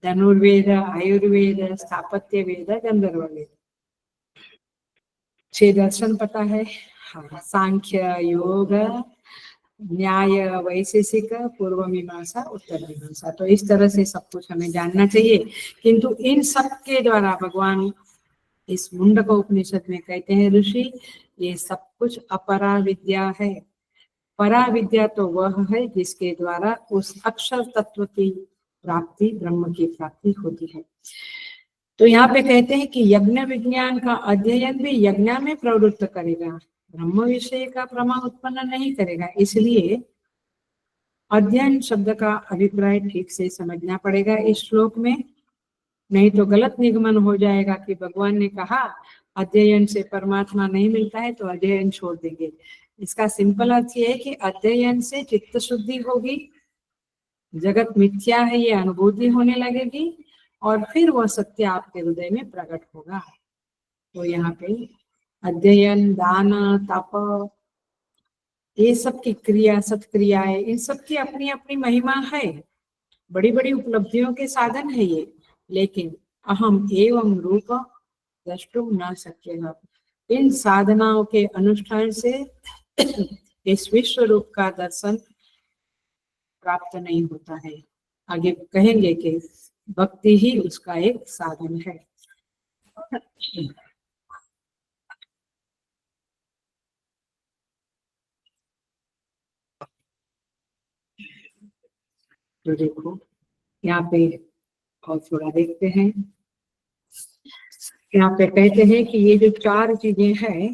धनुर्वेद आयुर्वेद स्थापत्य वेद गंधर्व वेद, 6 दर्शन पता है, हाँ, सांख्य योग न्याय वैशेषिक पूर्व मीमांसा उत्तर मीमांसा। तो इस तरह से सब कुछ हमें जानना चाहिए। किंतु इन सब के द्वारा भगवान इस मुंडक उपनिषद में कहते हैं, ऋषि ये सब कुछ अपरा विद्या है। परा विद्या तो वह है जिसके द्वारा उस अक्षर तत्व की प्राप्ति, ब्रह्म की प्राप्ति होती है। तो यहाँ पे कहते हैं कि यज्ञ विज्ञान का अध्ययन भी यज्ञ में प्रवृत्त करेगा, ब्रह्म विषय का प्रमा उत्पन्न नहीं करेगा। इसलिए अध्ययन शब्द का अभिप्राय ठीक से समझना पड़ेगा इस श्लोक में, नहीं तो गलत निगमन हो जाएगा कि भगवान ने कहा अध्ययन से परमात्मा नहीं मिलता है तो अध्ययन छोड़ देंगे। इसका सिंपल अर्थ ये है कि अध्ययन से चित्त शुद्धि होगी, जगत मिथ्या है ये अनुभूति होने लगेगी, और फिर वह सत्य आपके हृदय में प्रकट होगा। तो यहाँ पे अध्ययन, दान, तप, ये सब की क्रिया, सत्क्रियाएं, इन सब की अपनी अपनी महिमा है, बड़ी बड़ी उपलब्धियों के साधन है ये, लेकिन अहम एवं रूप द्रष्टुम न शक्यः। इन साधनाओं के अनुष्ठान से इस विश्व रूप का दर्शन प्राप्त नहीं होता है। आगे कहेंगे कि भक्ति ही उसका एक साधन है। तो देखो यहाँ पे और थोड़ा देखते हैं, यहाँ पे कहते हैं कि ये जो 4 चीजें हैं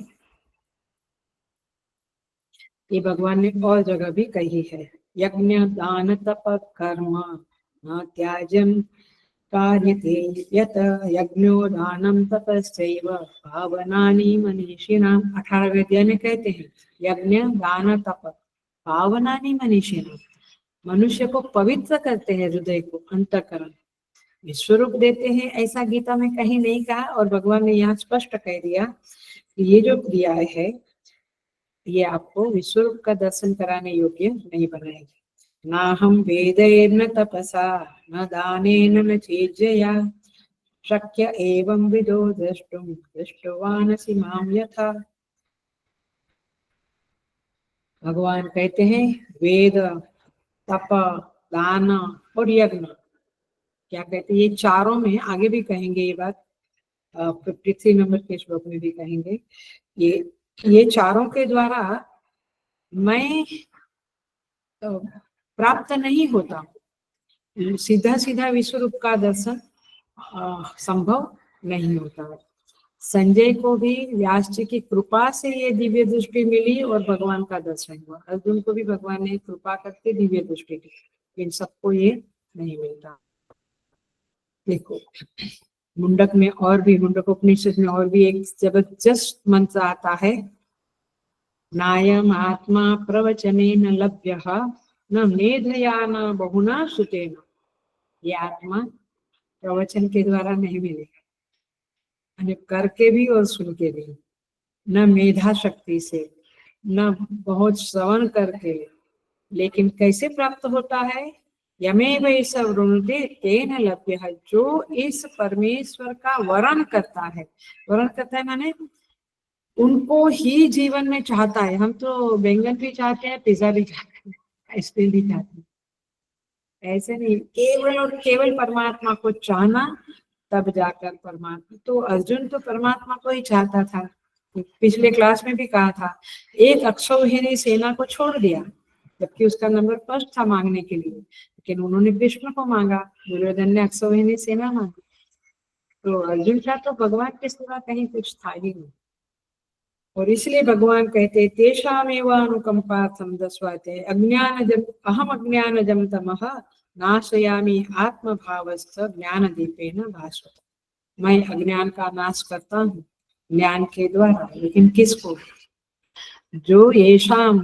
ये भगवान ने और जगह भी कही है। यज्ञ दान तप कर्म न त्याज्यम कार्यते यत यज्ञो दानम तपस्यैव पावनानि मनीषिणाम। 18वें अध्याय में कहते हैं यज्ञ दान तप पावनानि मनीषिणाम, मनुष्य को पवित्र करते हैं, हृदय को, अंतःकरण, विश्वरूप देते हैं, ऐसा गीता में कहीं नहीं कहा। और भगवान ने यहाँ स्पष्ट कह दिया कि ये जो क्रियाएं है ये आपको विश्वरूप का दर्शन कराने योग्य नहीं बनाएगी। ना हम वेदैर्न तपसा न दानेन न चेज्जया शक्य एवं विदो द्रष्टुम दृष्टवानसि माम यथा। भगवान कहते हैं वेद, तप, दान और यज्ञ, क्या कहते हैं, ये चारों में, आगे भी कहेंगे ये बात, 53 नंबर के श्लोक में भी कहेंगे, ये चारों के द्वारा मैं प्राप्त नहीं होता, सीधा सीधा विश्व रूप का दर्शन संभव नहीं होता। संजय को भी व्यास जी की कृपा से ये दिव्य दृष्टि मिली और भगवान का दर्शन हुआ। अर्जुन को भी भगवान ने कृपा करके दिव्य दृष्टि दी, इन सबको ये नहीं मिलता। देखो मुंडक में और भी, मुंडक उपनिषद में और भी एक जबरदस्त मंत्र आता है, नायम आत्मा प्रवचनेन लभ्यः न मेधया न बहुना श्रुतेन। ये आत्मा प्रवचन के द्वारा नहीं मिलेगा, करके भी और सुन के भी। न मेधा शक्ति से, न बहुत श्रवण करके, लेकिन कैसे प्राप्त होता है? यमेव ऐसा वृणुते तेन लभ्यः, जो इस परमेश्वर का वरण करता है। वरण करता है माने उनको ही जीवन में चाहता है। हम तो बैंगन भी चाहते हैं, पिज्जा भी चाहते हैं, आइसक्रीम भी चाहते हैं, ऐसे नहीं, केवल और केवल परमात्मा को चाहना, तब जाकर परमात्मा। तो अर्जुन तो परमात्मा को ही चाहता था। पिछले क्लास में भी कहा था, एक अक्षौहिणी सेना को छोड़ दिया, जबकि उसका नंबर फर्स्ट था मांगने के लिए, लेकिन उन्होंने भीष्म को मांगा, दुर्योधन ने अक्षौहिणी सेना मांगी। तो अर्जुन का तो भगवान के सिवा कहीं कुछ था ही नहीं। और इसलिए भगवान कहते तेषामेव अनुकंपार्थं दस्वाते अज्ञानजम अहम अज्ञानजम तमः नाशयामि आत्मभावस्थ ज्ञानदीपेन भास्वत। मैं अज्ञान का नाश करता हूँ ज्ञान के द्वारा, लेकिन किसको? जो येषाम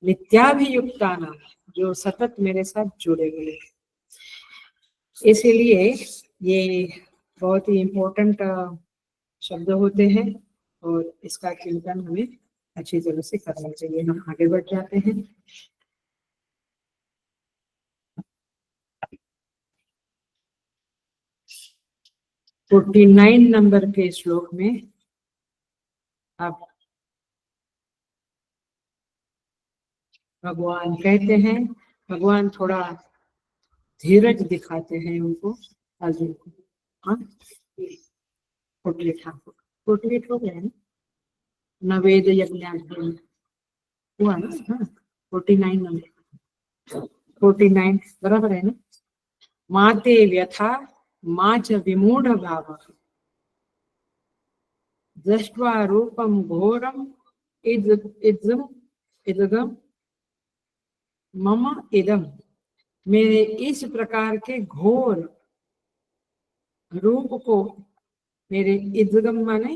नित्याभियुक्तानां, जो सतत मेरे साथ जुड़े हुए। इसीलिए ये बहुत ही इम्पोर्टेंट शब्द होते हैं और इसका चिंतन हमें अच्छी तरह से करना चाहिए। हम आगे बढ़ जाते हैं। तो 49 नंबर के श्लोक में अब भगवान कहते हैं, भगवान थोड़ा धीरज दिखाते हैं उनको, अर्जुन को। हाँ, 48 हो गया है ना, नवेद यज्ञ हुआ ना। हाँ, 49 नंबर, 49 बराबर है ना। माते व्यथा मा च विमूढ़ भाव दृष्ट्वा रूपम घोरम इदम इदगम मम इदम। मेरे इस प्रकार के घोर रूप को, मेरे इदगम माने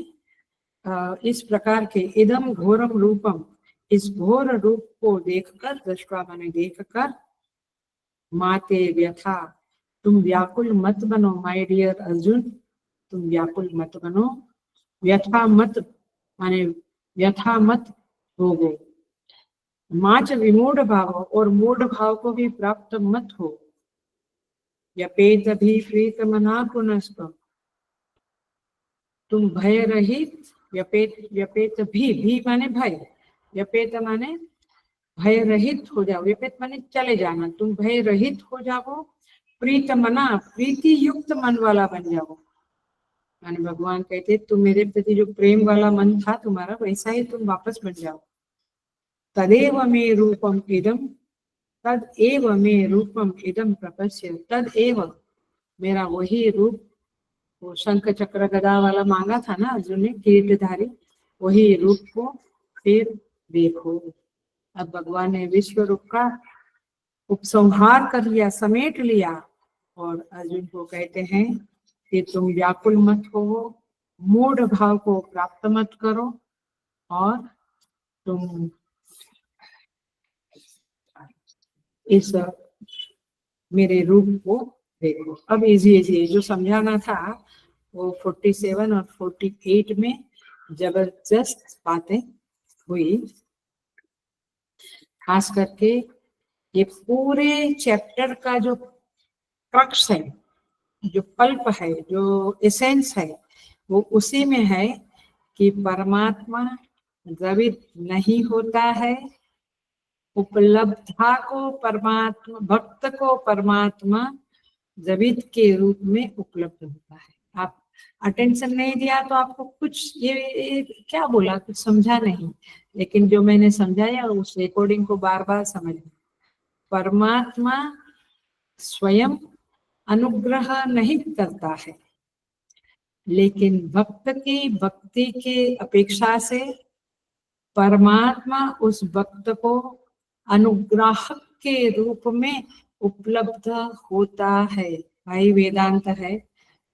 इस प्रकार के, इदम घोरम रूपम, इस घोर रूप को देखकर, दृष्टवा माने देखकर, माते व्यथा, तुम व्याकुल मत बनो, माय डियर अर्जुन, तुम व्याकुल मत बनो, व्यथा मत माने व्यथा मत भोगो, माच विमूढ़ भाव, और मूढ़ भाव को भी प्राप्त मत हो, व्यपेत भी प्रीत मना पुनस्त, तुम भय रहित, व्यपेत व्यपेत भी माने भय, व्यपेत माने भय रहित हो जाओ, व्यपेत माने चले जाना, तुम भय रहित हो जाओ, प्रीत मना, प्रीति युक्त मन वाला बन जाओ। माने भगवान कहते तुम मेरे प्रति जो प्रेम वाला मन था तुम्हारा, वैसा ही तुम वापस बन जाओ। तदेव मे रूपम इदम, तद एव मे रूपम इदम प्रपश्य, तद एव, मेरा वही रूप, वो शंख चक्र गदा वाला मांगा था ना अर्जुन ने, किरीटधारी, वही रूप को फिर देखो। अब भगवान ने विश्व रूप का उपसंहार कर लिया, समेट लिया, और अर्जुन को कहते हैं कि तुम व्याकुल मत हो, मूढ़ भाव को प्राप्त मत करो, और तुम इस मेरे रूप को देखो। अब इजी इजी जो समझाना था वो 47 और 48 में जबरदस्त बातें हुई। खास करके ये पूरे चैप्टर का जो क्रक्स है, जो पल्प है, जो एसेंस है, वो उसी में है कि परमात्मा द्रवित नहीं होता है, उपलब्धा को परमात्मा, भक्त को परमात्मा द्रवित के रूप में उपलब्ध होता है। आप अटेंशन नहीं दिया तो आपको कुछ ये क्या बोला, कुछ समझा नहीं, लेकिन जो मैंने समझाया उस रिकॉर्डिंग को बार बार समझना। परमात्मा स्वयं अनुग्रह नहीं करता है, लेकिन भक्त की भक्ति की अपेक्षा से परमात्मा उस भक्त को अनुग्राहक के रूप में उपलब्ध होता है। भाई वेदांत है,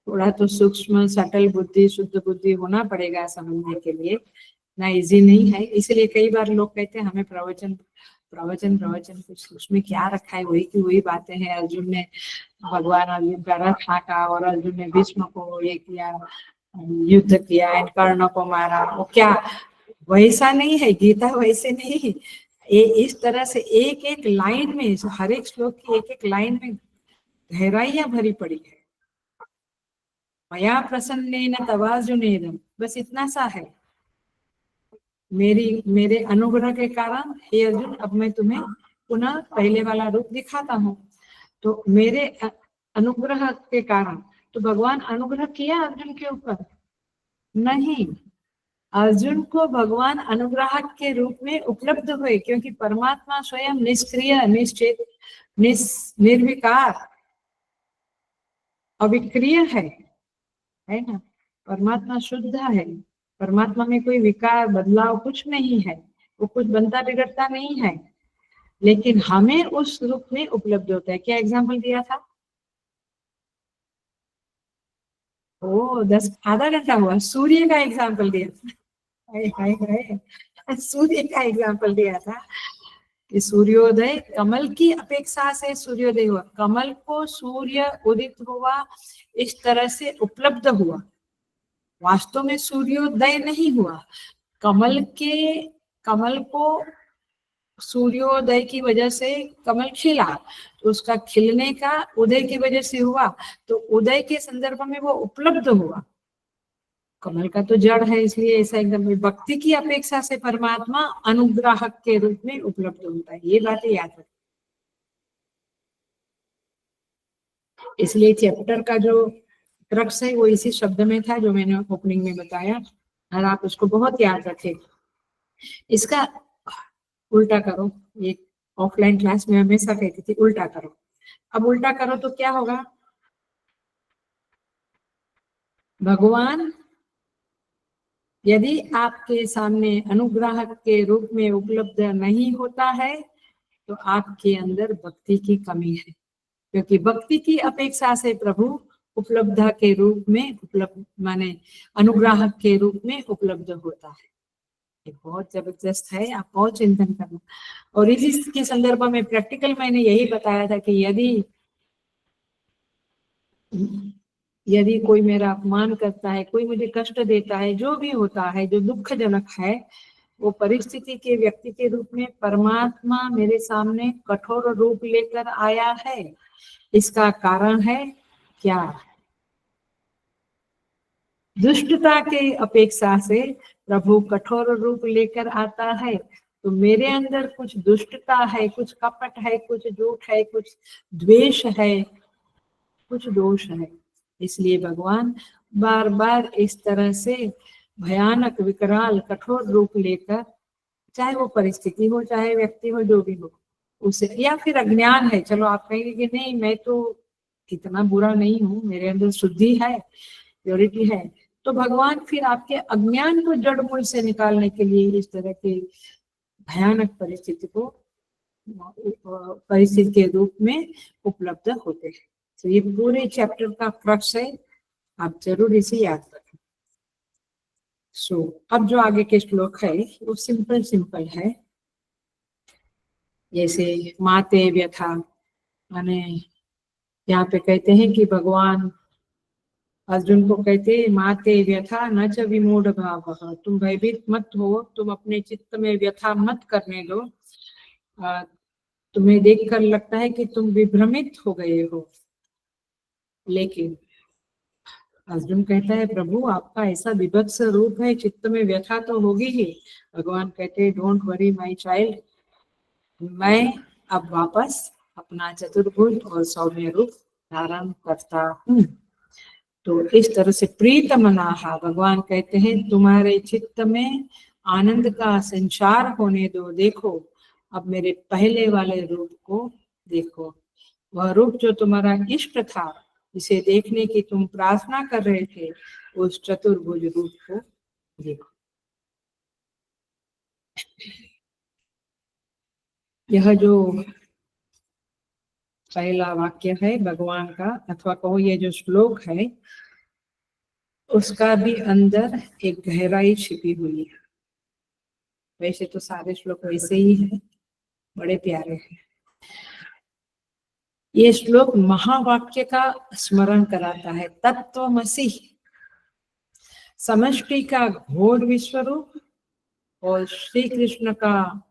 थोड़ा तो सूक्ष्म सटल बुद्धि, शुद्ध बुद्धि होना पड़ेगा समझने के लिए, ना इजी नहीं है। इसलिए कई बार लोग कहते हैं हमें प्रवचन प्रवचन प्रवचन कुछ उसमें क्या रखा है, वही की वही बातें हैं। अर्जुन ने, भगवान अर्जुन का रथ हाँका और अर्जुन ने भीष्म को ये किया, युद्ध किया, कर्ण को मारा, वो क्या वैसा नहीं है गीता, वैसे नहीं। इस तरह से एक एक लाइन में, हर एक श्लोक की एक एक लाइन में गहराइयां भरी पड़ी है। मया प्रसन्नेन तवार्जुनेदम, बस इतना सा है। मेरे अनुग्रह के कारण हे अर्जुन, अब मैं तुम्हें पुनः पहले वाला रूप दिखाता हूँ। तो मेरे अनुग्रह के कारण, तो भगवान अनुग्रह किया अर्जुन के ऊपर? नहीं, अर्जुन को भगवान अनुग्रह के रूप में उपलब्ध हुए, क्योंकि परमात्मा स्वयं निष्क्रिय, निश्चेत, निर्विकार, अविक्रिय है ना। परमात्मा शुद्ध है, परमात्मा में कोई विकार बदलाव कुछ नहीं है, वो कुछ बनता बिगड़ता नहीं है, लेकिन हमें उस रूप में उपलब्ध होता है। क्या एग्जाम्पल दिया था? ओ 10 आधा घंटा हुआ, सूर्य का एग्जाम्पल दिया था। हाय हाय हाय, सूर्य का एग्जाम्पल दिया था कि सूर्योदय कमल की अपेक्षा से सूर्योदय हुआ, कमल को सूर्य उदित हुआ इस तरह से उपलब्ध हुआ। वास्तव में सूर्योदय नहीं हुआ, कमल को सूर्योदय की वजह से कमल खिला, तो उसका खिलने का उदय की वजह से हुआ, तो उदय के संदर्भ में वो उपलब्ध हुआ। कमल का तो जड़ है, इसलिए ऐसा एकदम। भक्ति की अपेक्षा से परमात्मा अनुग्राहक के रूप में उपलब्ध होता है, ये बातें याद रखें। इसलिए चैप्टर का जो क्रक्स है वो इसी शब्द में था जो मैंने ओपनिंग में बताया, और आप उसको बहुत याद रखें। इसका उल्टा करो, एक ऑफलाइन क्लास में हमेशा कहती थी उल्टा करो। अब उल्टा करो तो क्या होगा? भगवान यदि आपके सामने अनुग्राहक के रूप में उपलब्ध नहीं होता है, तो आपके अंदर भक्ति की कमी है, क्योंकि भक्ति की अपेक्षा से प्रभु उपलब्ध के रूप में, उपलब्ध माने अनुग्राहक के रूप में उपलब्ध होता है। ये बहुत जबरदस्त है, आप बहुत चिंतन करना। और इसके संदर्भ में प्रैक्टिकल मैंने यही बताया था कि यदि कोई मेरा अपमान करता है, कोई मुझे कष्ट देता है, जो भी होता है जो दुखजनक है, वो परिस्थिति के व्यक्ति के रूप में परमात्मा मेरे सामने कठोर रूप लेकर आया है। इसका कारण है क्या? दुष्टता के अपेक्षा से प्रभु कठोर रूप लेकर आता है, तो मेरे अंदर कुछ दुष्टता है, कुछ कपट है, कुछ झूठ है, कुछ द्वेष है, कुछ दोष है। इसलिए भगवान बार बार इस तरह से भयानक, विकराल, कठोर रूप लेकर, चाहे वो परिस्थिति हो, चाहे व्यक्ति हो, जो भी हो, उसे, या फिर अज्ञान है, चलो आप कहेंगे कि नहीं मैं तो इतना बुरा नहीं हूँ, मेरे अंदर शुद्धि है, प्योरिटी है, तो भगवान फिर आपके अज्ञान को जड़ मूल से निकालने के लिए इस तरह की भयानक परिस्थिति के रूप में उपलब्ध होते हैं। तो ये पूरे चैप्टर का क्रक्स है, आप जरूर इसे याद रखें। अब जो आगे के श्लोक है वो सिंपल है। जैसे माते व्यथा, माने यहाँ पे कहते हैं कि भगवान अर्जुन को कहते हैं माते व्यथा न च विमूढ़ भाव, तुम भयभीत मत हो, तुम अपने चित्त में व्यथा मत करने दो। तुम्हें देखकर लगता है कि तुम विभ्रमित हो गए हो, लेकिन अर्जुन कहता है प्रभु आपका ऐसा विभत्स रूप है, चित्त में व्यथा तो होगी ही। भगवान कहते हैं डोंट वरी माय चाइल्ड, मैं अब वापस अपना चतुर्भुज और सौम्य रूप धारण करता हूँ। तो इस तरह से प्रीत मनाहा, भगवान कहते हैं तुम्हारे चित्त में आनंद का संचार होने दो, देखो अब मेरे पहले वाले रूप को देखो। वह रूप जो तुम्हारा इष्ट था, जिसे देखने की तुम प्रार्थना कर रहे थे, उस चतुर्भुज रूप को देखो। यह जो पहला वाक्य है भगवान का, अथवा कहो ये जो श्लोक है, उसका भी अंदर एक गहराई छिपी हुई है। वैसे तो सारे श्लोक वैसे ही हैं, बड़े प्यारे हैं। ये श्लोक महावाक्य का स्मरण कराता है, तत्वमसि, समष्टि का घोर विश्वरूप और श्री कृष्ण का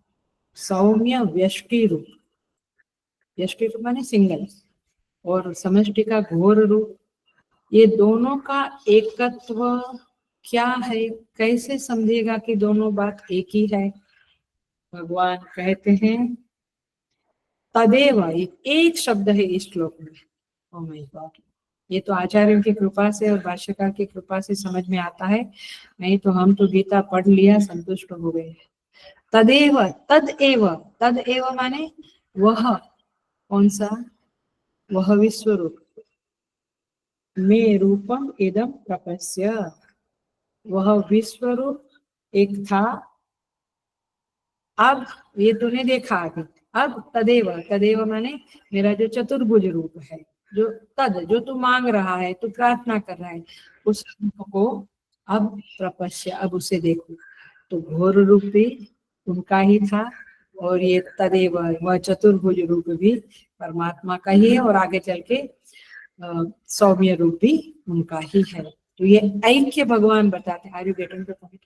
सौम्य व्यष्टि रूप, व्यष्टि रूप माने सिंगल, और समष्टि का घोर रूप, ये दोनों का एकत्व क्या है, कैसे समझेगा कि दोनों बात एक ही है। भगवान कहते हैं तदेव, एक शब्द है इस श्लोक में। ओ माय गॉड, ये तो आचार्यों की कृपा से और भाष्यकार की कृपा से समझ में आता है, नहीं तो हम तो गीता पढ़ लिया संतुष्ट हो गए। तदेव, तदेव, तदेव माने वह, कौन सा, वह विश्व रूप, में रूपम इदम प्रपस्य, वह विश्व रूप एक था, अब ये तूने देखा अभी, अब तदेव, तदेव माने मेरा जो चतुर्भुज रूप है, जो तद, जो तू मांग रहा है, तू प्रार्थना कर रहा है, उस रूप को अब प्रपश्य, अब उसे देखो। तो घोर रूप भी उनका ही था, और ये तदेव, वह चतुर्भुज रूप भी परमात्मा का ही है, और आगे चल के सौम्य रूप भी उनका ही है। तो ये ऐक्य भगवान बताते हैं। Are you getting the point?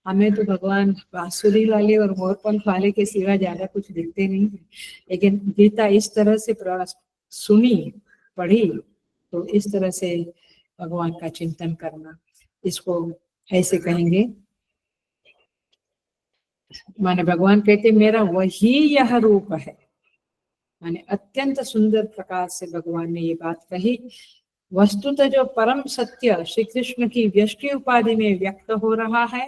हमें तो भगवान बांसुरी वाले और मोरपंख वाले के सिवा ज्यादा कुछ दिखते नहीं है, लेकिन गीता इस तरह से सुनी, पढ़ी, तो इस तरह से भगवान का चिंतन करना, इसको ऐसे कहेंगे, माने भगवान कहते मेरा वही यह रूप है, माने अत्यंत सुंदर प्रकार से भगवान ने ये बात कही। वस्तुतः जो परम सत्य श्री कृष्ण की व्यष्टि उपाधि में व्यक्त हो रहा है,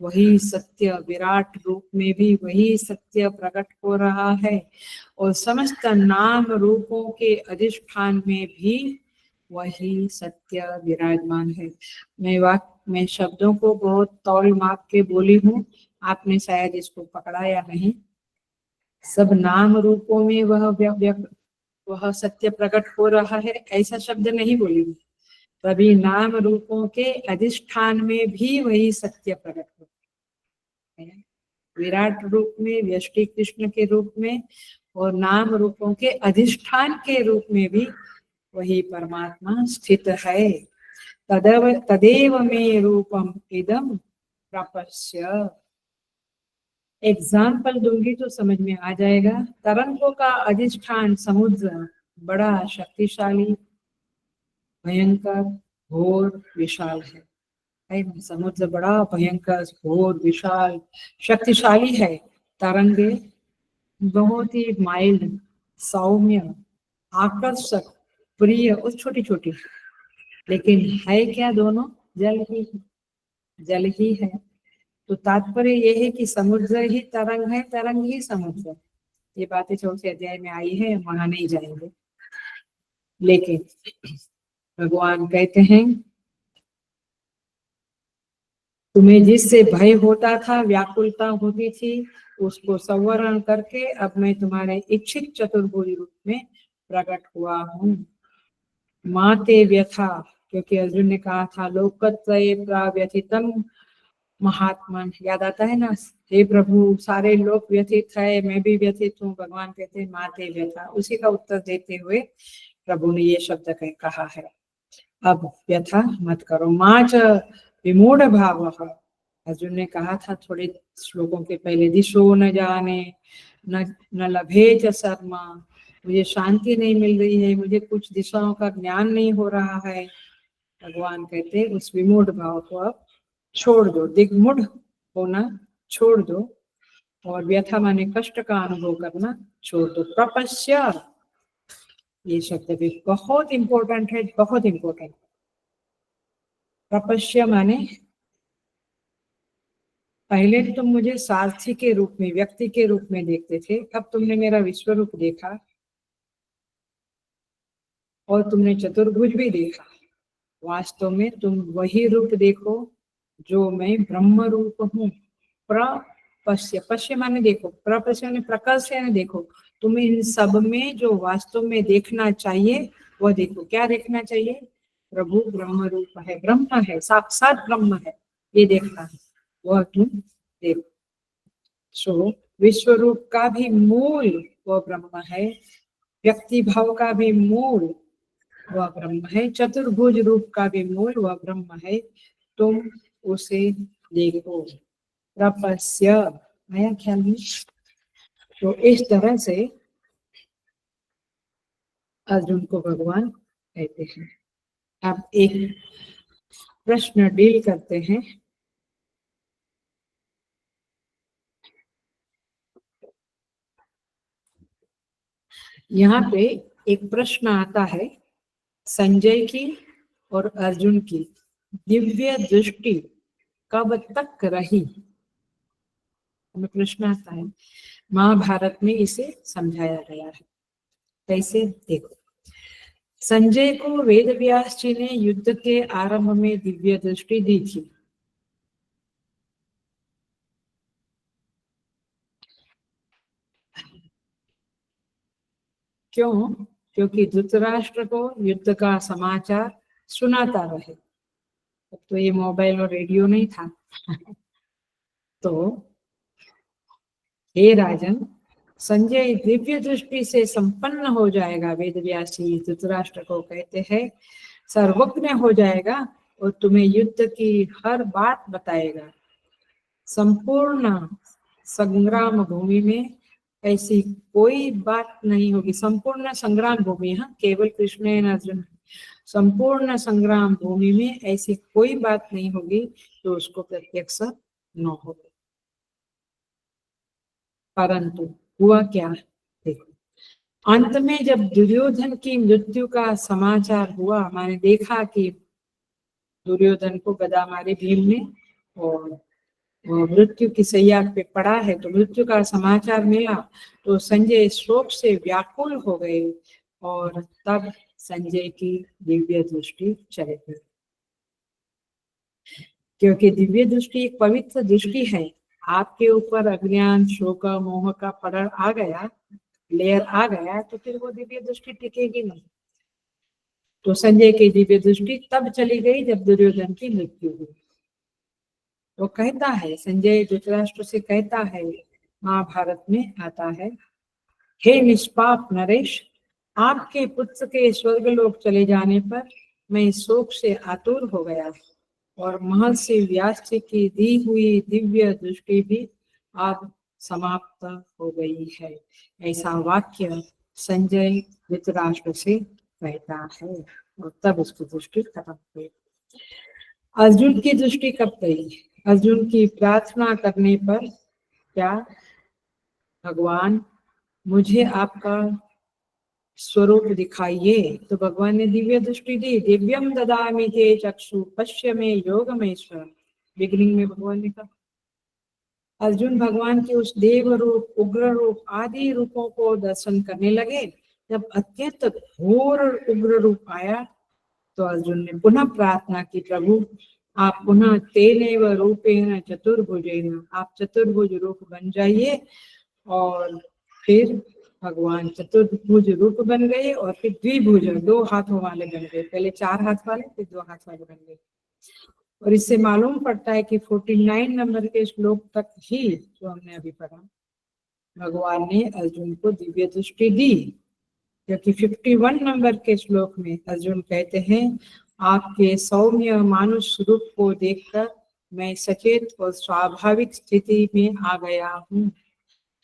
वही सत्य विराट रूप में भी वही सत्य प्रकट हो रहा है, और समस्त नाम रूपों के अधिष्ठान में भी वही सत्य विराजमान है। मैं शब्दों को बहुत तौल माप के बोली हूँ, आपने शायद इसको पकड़ा या नहीं। सब नाम रूपों में वह सत्य प्रकट हो रहा है, ऐसा शब्द नहीं बोली, तभी नाम रूपों के अधिष्ठान में भी वही सत्य प्रकट हो, विराट रूप में, व्यष्टि कृष्ण के रूप में, और नाम रूपों के अधिष्ठान के रूप में भी वही परमात्मा स्थित है। तदेव में रूपम इदम प्रपश्य। एग्जाम्पल दूंगी तो समझ में आ जाएगा। तरंगों का अधिष्ठान समुद्र बड़ा शक्तिशाली, भयंकर, घोर, विशाल है। समुद्र बड़ा भयंकर, घोर, विशाल, शक्तिशाली है। तरंगे बहुत ही माइल्ड, सौम्य, आकर्षक, प्रिय और छोटी छोटी, लेकिन है क्या, दोनों जल ही, जल ही है। तो तात्पर्य ये है कि समुद्र ही तरंग है, तरंग ही समुद्र। ये बातें चौथे अध्याय में आई है, वहां नहीं जाएंगे। लेकिन भगवान कहते हैं तुम्हें जिससे भय होता था, व्याकुलता होती थी, उसको संवरण करके अब मैं तुम्हारे इच्छित चतुर्भुज रूप में प्रकट हुआ हूँ। माते व्यथा, क्योंकि अर्जुन ने कहा था लोकत्रये प्राव्यथितम महात्मन, याद आता है ना, हे प्रभु सारे लोग व्यथित है, मैं भी व्यथित हूँ। भगवान कहते हैं माते व्यथा, उसी का उत्तर देते हुए प्रभु ने ये शब्द कहा है, अब व्यथा मत करो। माँ च विमूढ़ भाव, अर्जुन ने कहा था थोड़े श्लोकों के पहले, दिशो न जाने न लभे च शर्मा, मुझे शांति नहीं मिल रही है, मुझे कुछ दिशाओं का ज्ञान नहीं हो रहा है। भगवान कहते उस विमूढ़ भाव को अब छोड़ दो, दिग्मूढ़ होना छोड़ दो, और व्यथा माने कष्ट का अनुभव करना छोड़ दो। प्रपश्य, ये शब्द भी बहुत इंपॉर्टेंट है, बहुत इंपॉर्टेंट। प्रपश्य माने पहले तुम मुझे सारथी के रूप में, व्यक्ति के रूप में देखते थे, अब तुमने मेरा विश्व रूप देखा और तुमने चतुर्भुज भी देखा। वास्तव में तुम वही रूप देखो जो मैं ब्रह्म रूप हूँ। प्रपश्य, पश्य माने देखो, प्रपश्य माने प्रकर्ष से देखो। तुम्हें इन सब में जो वास्तव में देखना चाहिए वह देखो। क्या देखना चाहिए? प्रभु ब्रह्म रूप है, ब्रह्म है, साक्षात ब्रह्म है, ये देखना है, वह तुम देखो। सो विश्व रूप का भी मूल वह ब्रह्म है, व्यक्ति भाव का भी मूल वह ब्रह्म है, चतुर्भुज रूप का भी मूल वह ब्रह्म है। तुम उसे देखो। प्रपस्य, आया ख्याल में? तो इस तरह से अर्जुन को भगवान कहते हैं। अब एक प्रश्न डील करते हैं। यहाँ पे एक प्रश्न आता है, संजय की और अर्जुन की दिव्य दृष्टि कब तक रही? हमें प्रश्न आता है, महाभारत में इसे समझाया गया है। कैसे? देखो, संजय को वेद व्यास जी ने युद्ध के आरंभ में दिव्य दृष्टि दी थी। क्यों? क्योंकि धृतराष्ट्र को युद्ध का समाचार सुनाता रहे। तो ये मोबाइल और रेडियो नहीं था। तो हे राजन, संजय दिव्य दृष्टि से संपन्न हो जाएगा। वेद व्यास जी धृतराष्ट्र को कहते हैं, सर्वज्ञ हो जाएगा और तुम्हें युद्ध की हर बात बताएगा। संपूर्ण संग्राम भूमि में ऐसी कोई बात नहीं होगी। संपूर्ण संग्राम भूमि, हाँ, केवल कृष्ण एवं अर्जुन, संपूर्ण संग्राम भूमि में ऐसी कोई बात नहीं होगी तो उसको प्रत्यक्ष न हो। परंतु हुआ क्या? देखो, अंत में जब दुर्योधन की मृत्यु का समाचार हुआ, मैंने देखा कि दुर्योधन को गदा मारी भीम ने और वो मृत्यु की सैया पे पड़ा है, तो मृत्यु का समाचार मिला तो संजय शोक से व्याकुल हो गए और तब संजय की दिव्य दृष्टि चली गई। क्योंकि दिव्य दृष्टि एक पवित्र दृष्टि है। आपके ऊपर अज्ञान, शोक, मोह का पड़र आ गया, लेयर आ गया, तो फिर वो दिव्य दृष्टि टिकेगी नहीं। तो संजय की दिव्य दृष्टि तब चली गई जब दुर्योधन की मृत्यु हुई। वो कहता है, संजय धृतराष्ट्र से कहता है, महाभारत में आता है, हे निष्पाप नरेश, आपके पुत्र के स्वर्गलोक चले जाने पर मैं शोक से आतुर हो गया और महर्षि व्यास जी की दी हुई दिव्य दृष्टि भी अब समाप्त हो गई है। ऐसा वाक्य संजय धृतराष्ट्र से कहता है और तब उसकी दृष्टि खत्म हुई। अर्जुन की दृष्टि कब गई? अर्जुन की प्रार्थना करने पर, क्या भगवान मुझे आपका स्वरूप दिखाइए, तो भगवान ने दिव्य दृष्टि दी। दिव्यम ददामि ते चक्षु पश्य में योगमेश्वर, बिगिनिंग में भगवान ने कहा। अर्जुन भगवान के उस देव रूप, उग्र रूप आदि रूपों को दर्शन करने लगे। जब अत्यंत घोर उग्र रूप आया तो अर्जुन ने पुनः प्रार्थना की, प्रभु आप पुनः तेनेव रूपेण चतुर्भुजेन, आप चतुर्भुज रूप बन जाइए। और फिर भगवान चतुर्भुज रूप बन गए और फिर द्विभुज, 2 हाथों वाले बन गए। पहले 4 हाथ वाले, फिर 2 हाथ वाले बन गए। और इससे मालूम पड़ता है कि 49 नंबर के श्लोक तक ही जो हमने अभी पढ़ा, भगवान ने अर्जुन को दिव्य दृष्टि दी। क्योंकि 51 नंबर के श्लोक में अर्जुन कहते हैं, आपके सौम्य मानुष रूप को देखकर मैं सचेत और स्वाभाविक स्थिति में आ गया हूँ,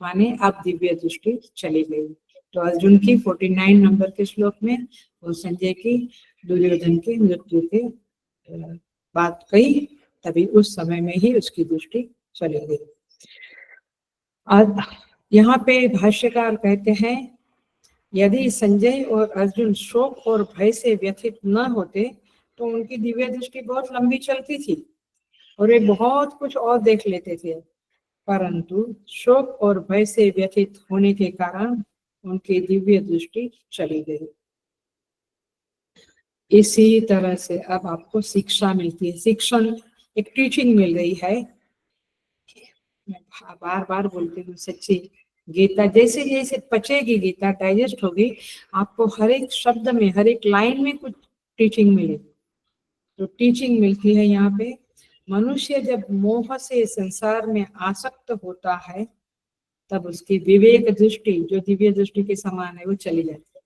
माने अब दिव्य दृष्टि चली गई। तो अर्जुन की 49 नंबर के श्लोक में और संजय की दुर्योधन की मृत्यु के बात कही, तभी उस समय में ही उसकी दृष्टि चली गई। और यहाँ पे भाष्यकार कहते हैं, यदि संजय और अर्जुन शोक और भय से व्यथित न होते तो उनकी दिव्य दृष्टि बहुत लंबी चलती थी और वे बहुत कुछ और देख लेते थे, परंतु शोक और भय से व्यथित होने के कारण उनकी दिव्य दृष्टि चली गई। इसी तरह से अब आपको शिक्षा मिलती है, शिक्षण, एक टीचिंग मिल गई है। मैं बार बार बोलती हूँ, सच्ची गीता जैसे जैसे पचेगी, गीता डाइजेस्ट होगी, आपको हर एक शब्द में, हर एक लाइन में कुछ टीचिंग मिलेगी। तो टीचिंग मिलती है यहाँ पे, मनुष्य जब मोह से संसार में आसक्त होता है तब उसकी विवेक दृष्टि, जो दिव्य दृष्टि के समान है, वो चली जाती है।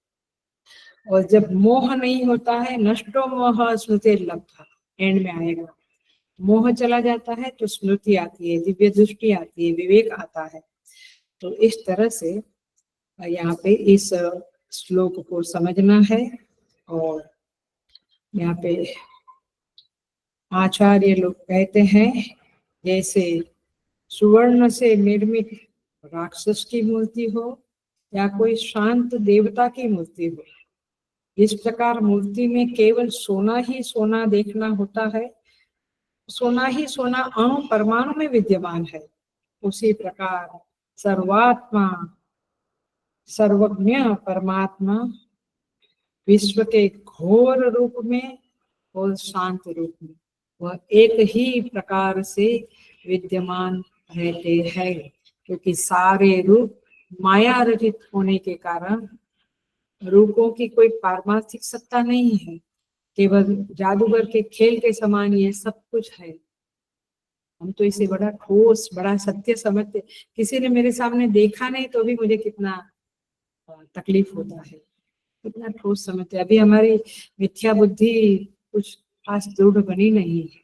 और जब मोह नहीं होता है, नष्टो मोह स्मृति लब्धा, एंड में आएगा, मोह चला जाता है तो स्मृति आती है, दिव्य दृष्टि आती है, विवेक आता है। तो इस तरह से यहाँ पे इस श्लोक को समझना है। और यहाँ पे आचार्य लोग कहते हैं, जैसे सुवर्ण से निर्मित राक्षस की मूर्ति हो या कोई शांत देवता की मूर्ति हो, इस प्रकार मूर्ति में केवल सोना ही सोना देखना होता है, सोना ही सोना अणु परमाणु में विद्यमान है। उसी प्रकार सर्वात्मा सर्वज्ञ परमात्मा विश्व के घोर रूप में और शांत रूप में वह एक ही प्रकार से विद्यमान रहते हैं, क्योंकि सारे रूप माया रहित होने के कारण रूपों की कोई पारमार्थिक सत्ता नहीं है, केवल जादूगर के खेल के समान ये सब कुछ है। हम तो इसे बड़ा ठोस, बड़ा सत्य समझते। किसी ने मेरे सामने देखा नहीं तो भी मुझे कितना तकलीफ होता है, कितना ठोस समझते। अभी हमारी मिथ्या बुद्धि कुछ खास दृढ़ बनी नहीं है।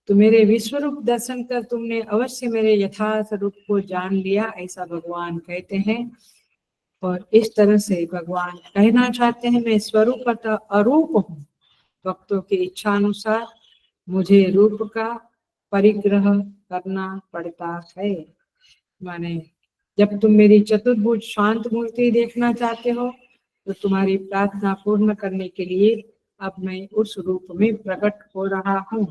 तो मेरे विश्व रूप दर्शन कर तुमने अवश्य मेरे यथार्थ रूप को जान लिया, ऐसा भगवान कहते हैं। और इस तरह से भगवान कहना चाहते हैं, मैं स्वरूपतः अरूप हूँ, भक्तों की इच्छा अनुसार मुझे रूप का परिग्रह करना पड़ता है। माने जब तुम मेरी चतुर्भुज शांत मूर्ति देखना चाहते हो तो तुम्हारी प्रार्थना पूर्ण करने के लिए अब मैं उस रूप में प्रकट हो रहा हूँ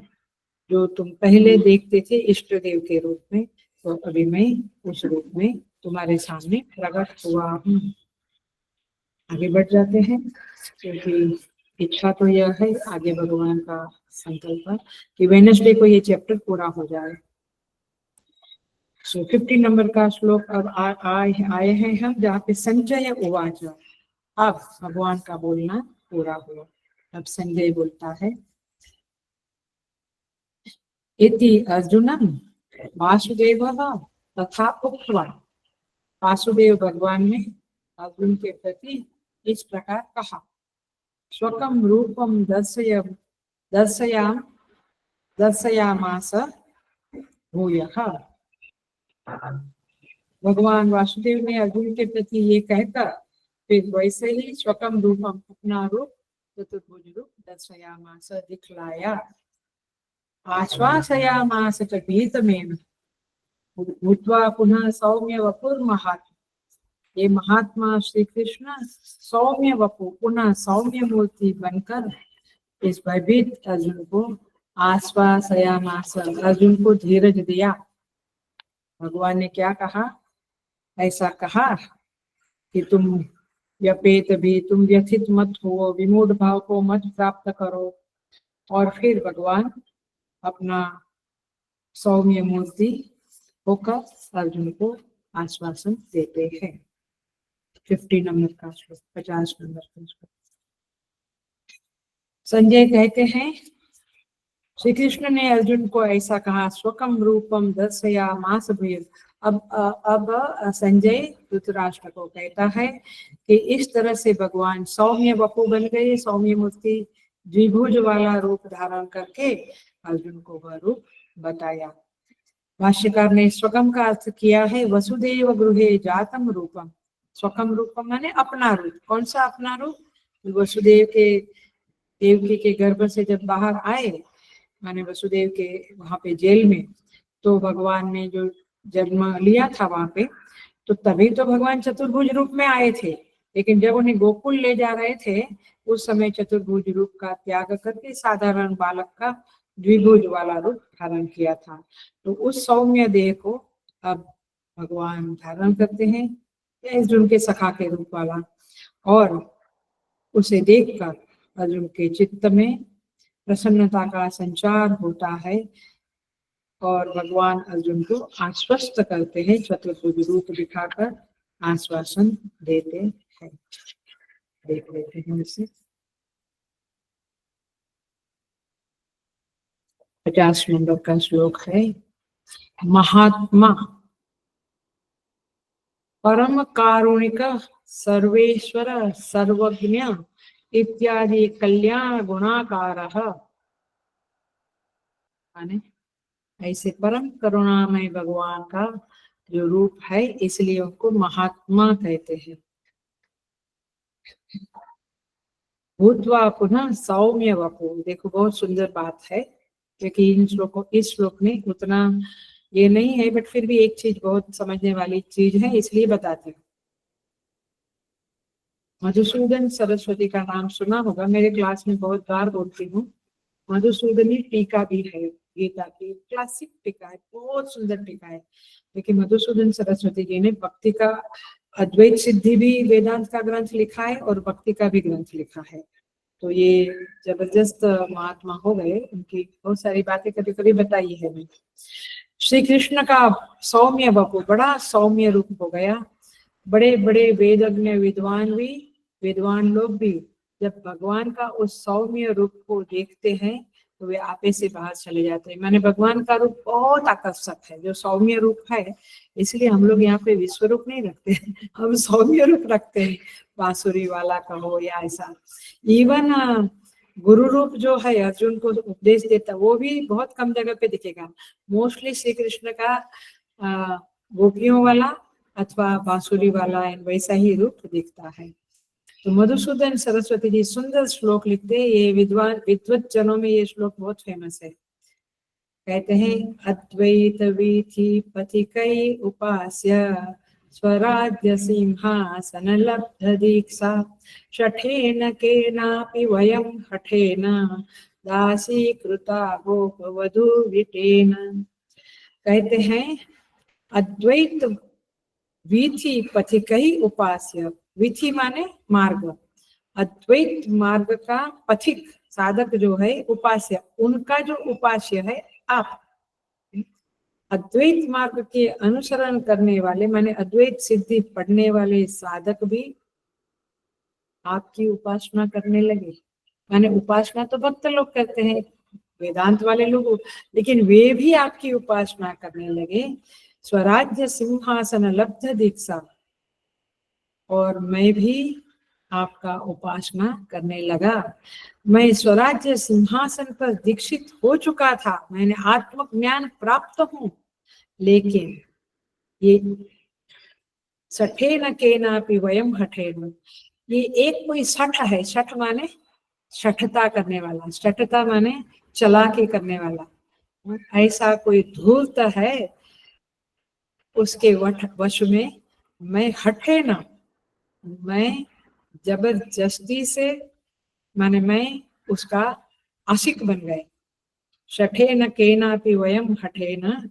जो तुम पहले देखते थे इष्ट देव के रूप में। तो अभी मैं उस रूप में तुम्हारे सामने प्रकट हुआ हूँ। आगे बढ़ जाते हैं, क्योंकि इच्छा तो यह है, आगे भगवान का संकल्प है कि वेडनेसडे को ये चैप्टर पूरा हो जाए। सो 50 नंबर का श्लोक अब आए हैं हम, जहाँ पे संजय उवाच, अब भगवान का बोलना पूरा हुआ। अब संजय बोलता है, इति अर्जुनम वासुदेवः तथा उक्त्वा, वासुदेव भगवान ने अर्जुन के प्रति इस प्रकार कहा, स्वकं रूपम दर्शयामास भूयः। भगवान वासुदेव ने अर्जुन के प्रति ये कहकर फिर वैसे ही स्वकं रूपम, अपना रूप, चतुर्भुज रूप, दर्शयामास, दिखलाया, आश्वासयामास च भीतमेव भूत्वा पुनः सौम्य वपुर्महात्मा। ये महात्मा श्री कृष्ण सौम्य वपु, पुनः सौम्य मूर्ति बनकर इस भयभीत अर्जुन को आश्वासयामास, अर्जुन को धीरज दिया। भगवान ने क्या कहा, ऐसा कहा कि तुम व्यपेत भी, तुम व्यथित मत हो, विमूढ़ भाव को मत प्राप्त करो। और फिर भगवान अपना सौम्य मूर्ति होकर अर्जुन को आश्वासन देते हैं। 50 नंबर का श्लोक, 50 नंबर का श्लोक। संजय कहते हैं, श्री कृष्ण ने अर्जुन को ऐसा कहा, स्वकम रूपम दर्शयामास भूय। अब संजय धृतराष्ट्र को कहता है कि इस तरह से भगवान सौम्य वपु बन गए, सौम्य मूर्ति, द्विभुज वाला रूप धारण करके अर्जुन को वह रूप बताया। भाष्यकार ने स्वकम का अर्थ किया है वसुदेव गृहे जातम रूपम। स्वकम रूपम माने अपना रूप। कौन सा अपना रूप? वसुदेव के, देवकी के गर्भ से जब बाहर आए, माने वसुदेव के वहां पे जेल में, तो भगवान ने जो जन्म लिया था वहां पे, तो तभी तो भगवान चतुर्भुज रूप में आए थे। लेकिन जब उन्हें गोकुल ले जा रहे थे उस समय चतुर्भुज रूप का त्याग करके साधारण बालक का द्विभुज वाला रूप धारण किया था। तो उस सौम्य देह को अब भगवान धारण करते हैं, अर्जुन के सखा के रूप वाला, और उसे देखकर अर्जुन के चित्त में प्रसन्नता का संचार होता है और भगवान अर्जुन को आश्वस्त करते हैं, चतुर्भुज रूप दिखाकर आश्वासन देते हैं। देख लेते हैं इसे। 50 नंबर का श्लोक है, महात्मा परम कारुणिक सर्वेश्वर सर्वज्ञ इत्यादि कल्याण गुणाकारः माने ऐसे परम करुणामय भगवान का जो रूप है, इसलिए उनको महात्मा कहते हैं। भूतवा पुनः सौम्य वपु, देखो बहुत सुंदर बात है, क्योंकि इस श्लोक में उतना ये नहीं है, बट फिर भी एक चीज बहुत समझने वाली चीज है, इसलिए बताती हूँ। मधुसूदन सरस्वती का नाम सुना होगा, मेरे क्लास में बहुत बार बोलती हूँ। मधुसूदनी टीका भी है, गीता की क्लासिक टीका है, बहुत सुंदर टीका है। लेकिन मधुसूदन सरस्वती जी ने भक्ति का, अद्वैत सिद्धि भी वेदांत का ग्रंथ लिखा है और भक्ति का भी ग्रंथ लिखा है। तो ये जबरदस्त महात्मा हो गए, उनकी बहुत सारी बातें कभी कभी बताई है मैं। श्री कृष्ण का सौम्य वपु, बड़ा सौम्य रूप हो गया। बड़े बड़े वेदज्ञ विद्वान लोग भी जब भगवान का उस सौम्य रूप को देखते हैं तो वे आपे से बाहर चले जाते हैं। माने भगवान का रूप बहुत आकर्षक है, जो सौम्य रूप है, इसलिए हम लोग यहाँ पे विश्व रूप नहीं रखते हैं, हम सौम्य रूप रखते हैं, बांसुरी वाला कहो या ऐसा। इवन गुरु रूप जो है, अर्जुन को उपदेश देता, वो भी बहुत कम जगह पे दिखेगा। मोस्टली श्री कृष्ण का गोपियों वाला अथवा बांसुरी वाला वैसा ही रूप दिखता है। तो मधुसूदन सरस्वती जी सुंदर श्लोक लिखते हैं, ये विद्वत जनों में ये श्लोक बहुत फेमस है। कहते हैं, अद्वैत वीथि पथिकै उपास्य स्वराज्य सिंहासन लब्ध दीक्षा शठेन केनापि वयं हठेन दासीकृता गोपवधू विटेन। कहते हैं, अद्वैत वीथि पथिकै उपास्य, विधि माने मार्ग, अद्वैत मार्ग का पथिक साधक जो है, उपास्य, उनका जो उपास्य है आप। अद्वैत मार्ग के अनुसरण करने वाले माने अद्वैत सिद्धि पढ़ने वाले साधक भी आपकी उपासना करने लगे। माने उपासना तो भक्त लोग करते हैं, वेदांत वाले लोग, लेकिन वे भी आपकी उपासना करने लगे। स्वराज्य सिंहासन लब्ध दीक्षा, और मैं भी आपका उपासना करने लगा। मैं स्वराज्य सिंहासन पर दीक्षित हो चुका था, मैंने आत्मज्ञान प्राप्त हूं, लेकिन ये सठेन केनापि वयम हठेन, ये एक कोई सठ है, सठ माने शठता करने वाला, शठता माने चला के करने वाला, ऐसा कोई धूर्त है, उसके वश में मैं हठे ना, मैं जबरदस्ती से, माने मैं उसका आशिक बन गए। शठेन केनापि वयम हठेन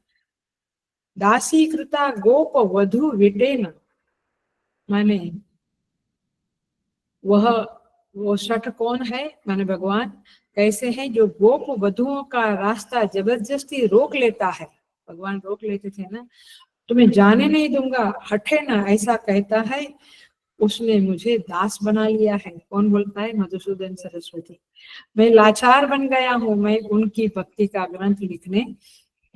दासीकृता गोप वधु विटेन, माने वो शठ कौन है, माने भगवान कैसे हैं, जो गोप वधुओं का रास्ता जबरदस्ती रोक लेता है। भगवान रोक लेते थे ना, तुम्हें जाने नहीं दूंगा, हटे ना, ऐसा कहता है। उसने मुझे दास बना लिया है। कौन बोलता है? मधुसूदन सरस्वती। मैं लाचार बन गया हूँ, मैं उनकी भक्ति का ग्रंथ लिखने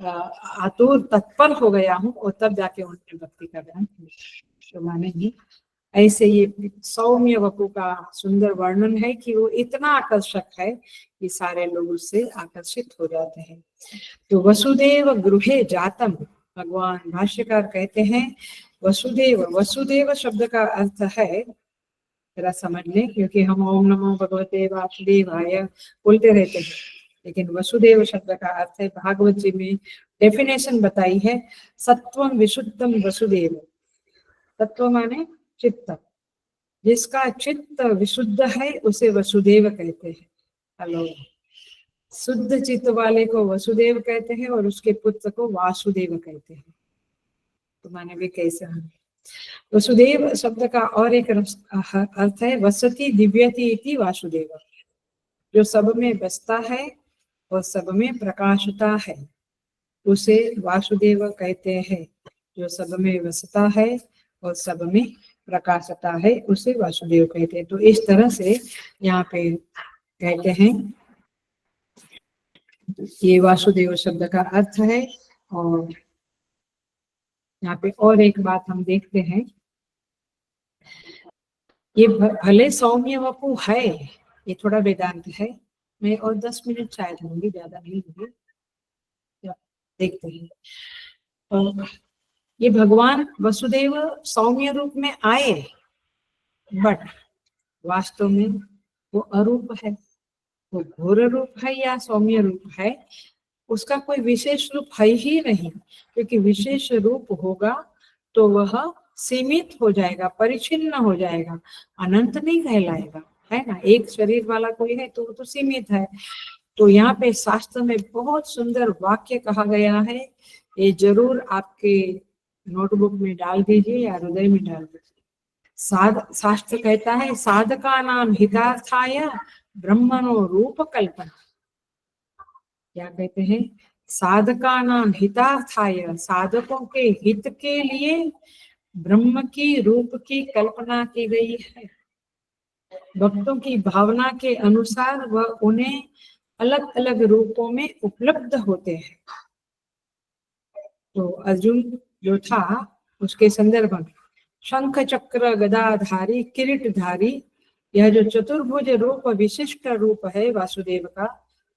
आतुर तत्पर हो गया हूँ, और तब जाके उन्होंने भक्ति का ग्रंथ लिखा। तो माने ही ऐसे ये सौम्य वपु का सुंदर वर्णन है कि वो इतना आकर्षक है कि सारे लोग उससे आकर्षित हो जाते हैं। तो वसुदेव गृहे जातम, भगवान भाष्यकार कहते हैं वसुदेव, वसुदेव शब्द का अर्थ है, जरा समझ लें, क्योंकि हम ओम नमो भगवते वासुदेवाय बोलते रहते हैं, लेकिन वसुदेव शब्द का अर्थ है, भागवत जी में डेफिनेशन बताई है, सत्वम विशुद्धम वसुदेव। तत्व माने चित्त, जिसका चित्त विशुद्ध है उसे वसुदेव कहते हैं। हेलो, शुद्ध चित्त वाले को वसुदेव कहते हैं और उसके पुत्र को वासुदेव कहते हैं। तो माने वे कैसे हैं? वसुदेव शब्द का और एक अर्थ है वसति दिव्यति इति वासुदेव, जो सब में बसता है और सब में प्रकाशता है, उसे वासुदेव कहते हैं। जो सब में बसता है और सब में प्रकाशता है, उसे वासुदेव कहते हैं। तो इस तरह से यहाँ पे कहते हैं, ये वासुदेव शब्द का अर्थ है। और यहाँ पे और एक बात हम देखते हैं, ये भले सौम्य वपु है, ये थोड़ा वेदांत है। मैं और 10 मिनट शायद लूंगी, ज्यादा नहीं लूंगी। देखते हैं। और ये भगवान वसुदेव सौम्य रूप में आए, बट वास्तव में वो अरूप है। वो घोर रूप है या सौम्य रूप है, उसका कोई विशेष रूप है ही नहीं, क्योंकि विशेष रूप होगा तो वह सीमित हो जाएगा, परिचिन्न हो जाएगा, अनंत नहीं कहलाएगा, है ना। एक शरीर वाला कोई है तो वो तो सीमित है। तो यहाँ पे शास्त्र में बहुत सुंदर वाक्य कहा गया है, ये जरूर आपके नोटबुक में डाल दीजिए या हृदय में डाल दीजिए। शास्त्र कहता है साधका नाम हितार्थाय ब्रह्मणो रूप कल्पना। क्या कहते हैं? साधका नाम हितार्थाय, साधकों के हित के लिए ब्रह्म की रूप की कल्पना की गई है। भक्तों की भावना के अनुसार वह उन्हें अलग अलग रूपों में उपलब्ध होते हैं। तो अर्जुन जो था उसके संदर्भ में शंख चक्र गदाधारी किरीटधारी, यह जो चतुर्भुज रूप विशिष्ट रूप है वासुदेव का,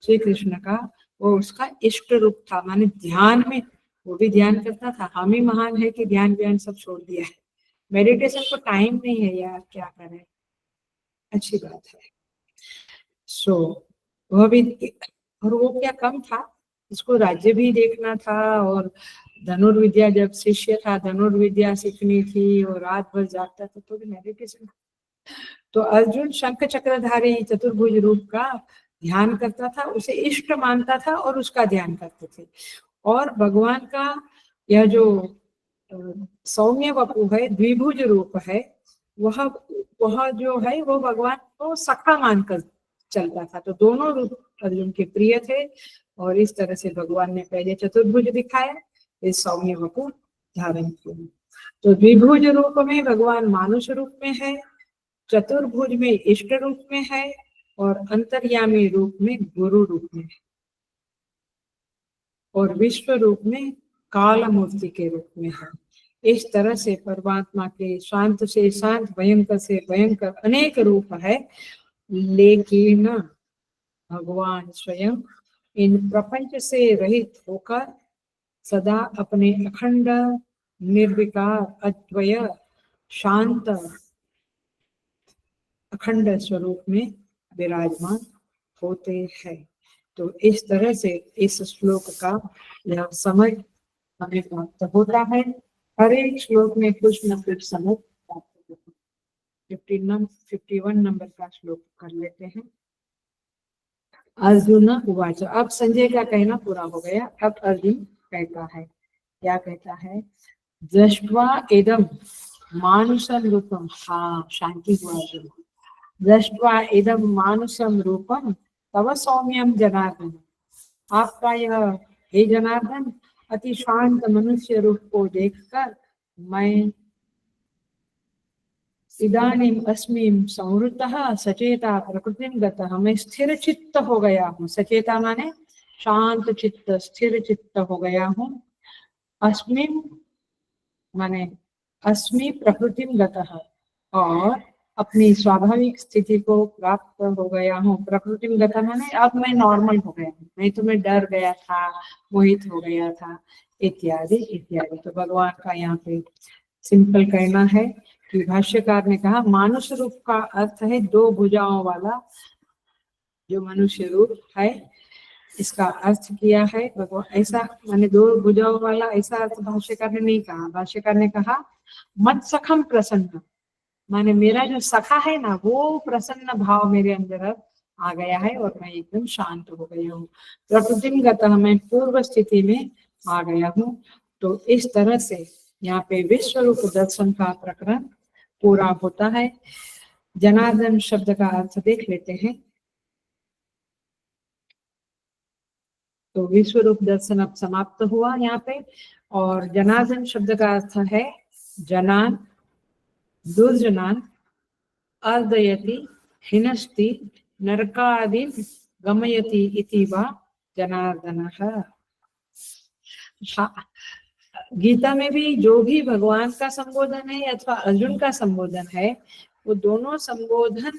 श्री कृष्ण का, वो उसका इष्ट रूप था। माने ध्यान में वो भी ध्यान करता था। हम ही महान है कि ध्यान व्यान सब छोड़ दिया है। मेडिटेशन को टाइम नहीं है यार, क्या करें। अच्छी बात है। सो वह भी, और वो क्या कम था, इसको राज्य भी देखना था, और धनुर्विद्या, जब शिष्य था धनुर्विद्या सीखनी थी, और रात भर जागता था तो भी मेडिटेशन। तो अर्जुन शंख चक्रधारी चतुर्भुज रूप का ध्यान करता था, उसे इष्ट मानता था और उसका ध्यान करते थे। और भगवान का यह जो सौम्य वपु है, द्विभुज रूप है, वह जो है वो भगवान को सखा मानकर चलता था। तो दोनों रूप अर्जुन के प्रिय थे, और इस तरह से भगवान ने पहले चतुर्भुज दिखाया, इस सौम्य वपु धारण किया। तो द्विभुज रूप में भगवान मानुष रूप में है, चतुर्भुज में इष्ट रूप में है, और अंतर्यामी रूप में गुरु रूप में है, और विश्व रूप में काल मूर्ति के रूप में है। इस तरह से परमात्मा के शांत से शांत, भयंकर से भयंकर अनेक रूप है, लेकिन भगवान स्वयं इन प्रपंच से रहित होकर सदा अपने अखंड निर्विकार अद्वय शांत अखंड स्वरूप में विराजमान होते हैं। तो इस तरह से इस श्लोक का यह समझ हमें प्राप्त होता है। हर एक श्लोक में कुछ न कुछ समझ प्राप्त होता है। 51 नंबर का श्लोक कर लेते हैं। अर्जुन उवाच, अब संजय का कहना पूरा हो गया। अब अर्जुन कहता है, क्या कहता है? दृष्ट्वा इदं मानुषं रूपम, हाँ शांति हुआ अर्जुन। दृष्ट्वा इदं मानुषं रूपम तव सौम्यम जनार्दन, आपका यह हे जनार्दन अति शांत मनुष्य रूप को देखकर मैं इदानीम अस्मिं संवृतः सचेता प्रकृतिं गतः, मैं स्थिर चित्त हो गया हूँ। सचेता माने शांत चित्त, स्थिर चित्त हो गया हूँ। अस्मिं माने अस्मि प्रकृतिं गतः, और अपनी स्वाभाविक स्थिति को प्राप्त हो गया हूँ। प्रकृतिं गतः माने अब मैं नॉर्मल हो गया हूँ, नहीं तो मैं डर गया था, मोहित हो गया था, इत्यादि इत्यादि। तो भगवान का यहाँ पे सिंपल कहना है कि भाष्यकार ने कहा मानुष रूप का अर्थ है दो भुजाओं वाला जो मनुष्य रूप है, इसका अर्थ किया है भगवान। ऐसा माने दो भुजाओं वाला ऐसा अर्थ भाष्यकार ने नहीं कहा। भाष्यकार ने कहा मत सखम प्रसन्न, माने मेरा जो सखा है ना वो प्रसन्न भाव मेरे अंदर आ गया है और मैं एकदम शांत हो गया हूँ। प्रकृतिगतः मैं पूर्व स्थिति में आ गया हूँ। तो इस तरह से यहाँ पे विश्व रूप दर्शन का प्रकरण पूरा होता है। जनार्दन शब्द का अर्थ देख लेते हैं। तो विश्व रूप दर्शन अब समाप्त हुआ यहाँ पे, और जनार्दन शब्द का अर्थ है जनान, दुर्जनान, अर्दयति, हिनस्ति, नरकादि गमयति इति वा जनार्दनः। गीता में भी जो भी भगवान का संबोधन है अथवा अर्जुन का संबोधन है, वो दोनों संबोधन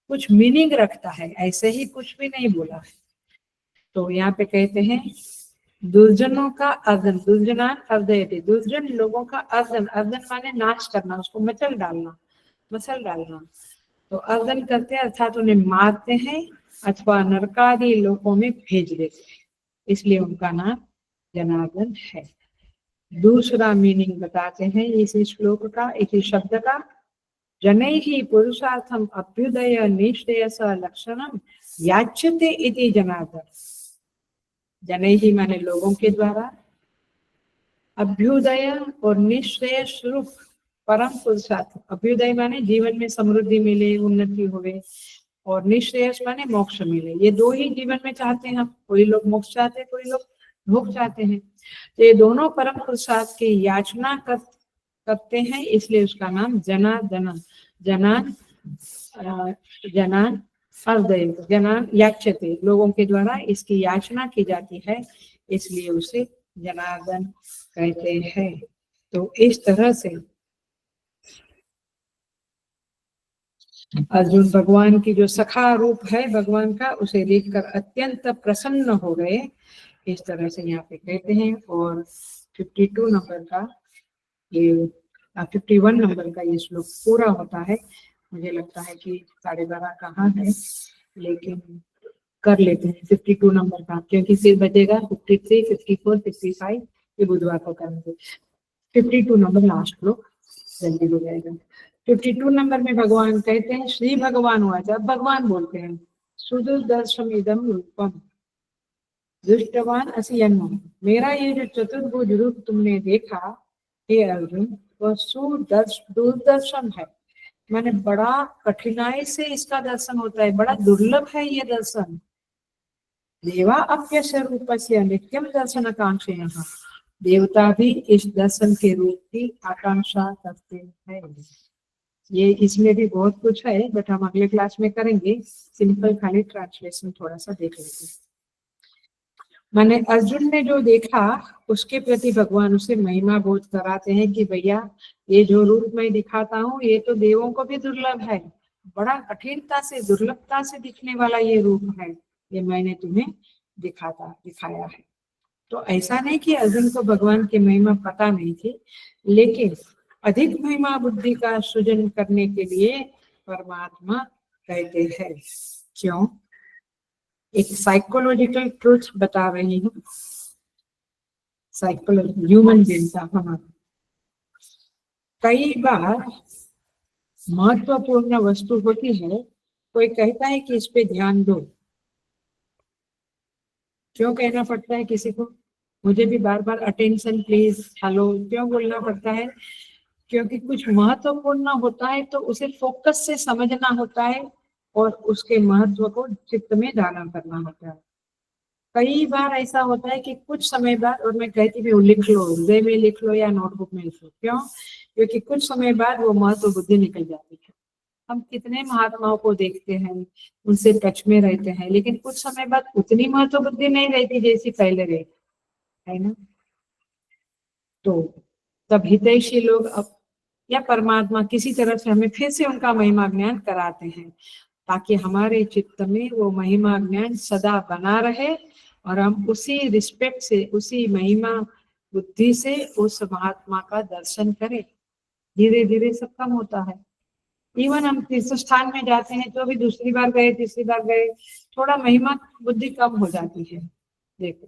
कुछ मीनिंग रखता है, ऐसे ही कुछ भी नहीं बोला है। तो यहाँ पे कहते हैं दुर्जनों का अर्दन, दुर्जनान अर्दयते, दुर्जन लोगों का अर्दन, अर्दन माने नाश करना, उसको मचल डालना। तो अर्दन करते हैं अर्थात उन्हें मारते हैं अथवा नरकादि लोकों में भेज देते हैं, इसलिए उनका नाम जनार्दन है। दूसरा मीनिंग बताते हैं इस श्लोक का, इसी शब्द का, जनैः पुरुषार्थम अभ्युदय निश्रेयस लक्षणम याच्यते इति जनार्दन। जनैः माने लोगों के द्वारा, अभ्युदय और निश्रेय स्वरूप परम पुरुषार्थ, अभ्युदय माने जीवन में समृद्धि मिले, उन्नति होवे, और निश्रेयस माने मोक्ष मिले। ये दो ही जीवन में चाहते हैं हम, कोई लोग मोक्ष चाहते हैं, कोई लोग भोग चाहते हैं। तो ये दोनों परम पुरुषार्थ की याचना करते हैं, इसलिए उसका नाम जनार्दन, जनान अर्दय, जनान याच्यते, लोगों के द्वारा इसकी याचना की जाती है, इसलिए उसे जनार्दन कहते हैं। तो इस तरह से अर्जुन भगवान की जो सखा रूप है भगवान का, उसे देखकर अत्यंत प्रसन्न हो गए, इस तरह से यहाँ पे कहते हैं। और 52 नंबर का ये 51 नंबर का ये श्लोक पूरा होता है। मुझे लगता है कि 12:30 कहाँ है, लेकिन कर लेते हैं 52 नंबर का, क्योंकि फिर बचेगा 53, 54, 55, ये बुधवार को करेंगे। 52 नंबर लास्ट श्लोक जल्दी हो जाएगा। 52 नंबर में भगवान कहते हैं, श्री भगवान हुआ, जब भगवान बोलते हैं, सुदुर्दर्शम इदम रूपम दृष्टवान असि यन्मम, मेरा ये जो चतुर्भुज रूप तुमने देखा हे अर्जुन, वह दूरदर्शन है, माने बड़ा कठिनाई से इसका दर्शन होता है, बड़ा दुर्लभ है ये दर्शन। देवा अप्यस्य रूपस्य नित्यम दर्शन आकांक्षिणः, देवता भी इस दर्शन के रूप की आकांक्षा करते हैं। ये इसमें भी बहुत कुछ है, बट हम अगले क्लास में करेंगे। सिंपल खाली ट्रांसलेशन थोड़ा सा देख लेते हैं। माने अर्जुन ने जो देखा उसके प्रति भगवान उसे महिमा बोध कराते हैं कि भैया ये जो रूप मैं दिखाता हूँ ये तो देवों को भी दुर्लभ है, बड़ा कठिनता से दुर्लभता से दिखने वाला ये रूप है, ये मैंने तुम्हें दिखाया है। तो ऐसा नहीं कि अर्जुन को भगवान की महिमा पता नहीं थी, लेकिन अधिक महिमा बुद्धि का सृजन करने के लिए परमात्मा कहते हैं। क्यों? एक साइकोलॉजिकल ट्रूथ बता रही हूँ, साइकोलॉजी ह्यूमन बीइंग का हमारा कई बार महत्वपूर्ण वस्तु होती है, कोई कहता है कि इस पे ध्यान दो। क्यों कहना पड़ता है किसी को? मुझे भी बार बार अटेंशन प्लीज, हेलो क्यों बोलना पड़ता है? क्योंकि कुछ महत्वपूर्ण होता है तो उसे फोकस से समझना होता है और उसके महत्व को चित्त में धारण करना होता है। कई बार ऐसा होता है कि कुछ समय बाद, और मैं कहती भी हूँ लिख लो, हृदय में लिख लो या नोटबुक में लिख लो। क्यों? क्योंकि कुछ समय बाद वो महत्व बुद्धि निकल जाती है। हम कितने महात्माओं को देखते हैं, उनसे टच में रहते हैं, लेकिन कुछ समय बाद उतनी महत्व बुद्धि नहीं रहती जैसी पहले रहती है ना। तो तब हितैषी लोग अब या परमात्मा किसी तरह से हमें फिर से उनका महिमा ज्ञान कराते हैं, ताकि हमारे चित्त में वो महिमा ज्ञान सदा बना रहे और हम उसी रिस्पेक्ट से, उसी महिमा बुद्धि से उस महात्मा का दर्शन करें। धीरे धीरे सब कम होता है। इवन हम तीर्थ स्थान में जाते हैं तो भी दूसरी बार गए, तीसरी बार गए, थोड़ा महिमा बुद्धि कम हो जाती है। देखो,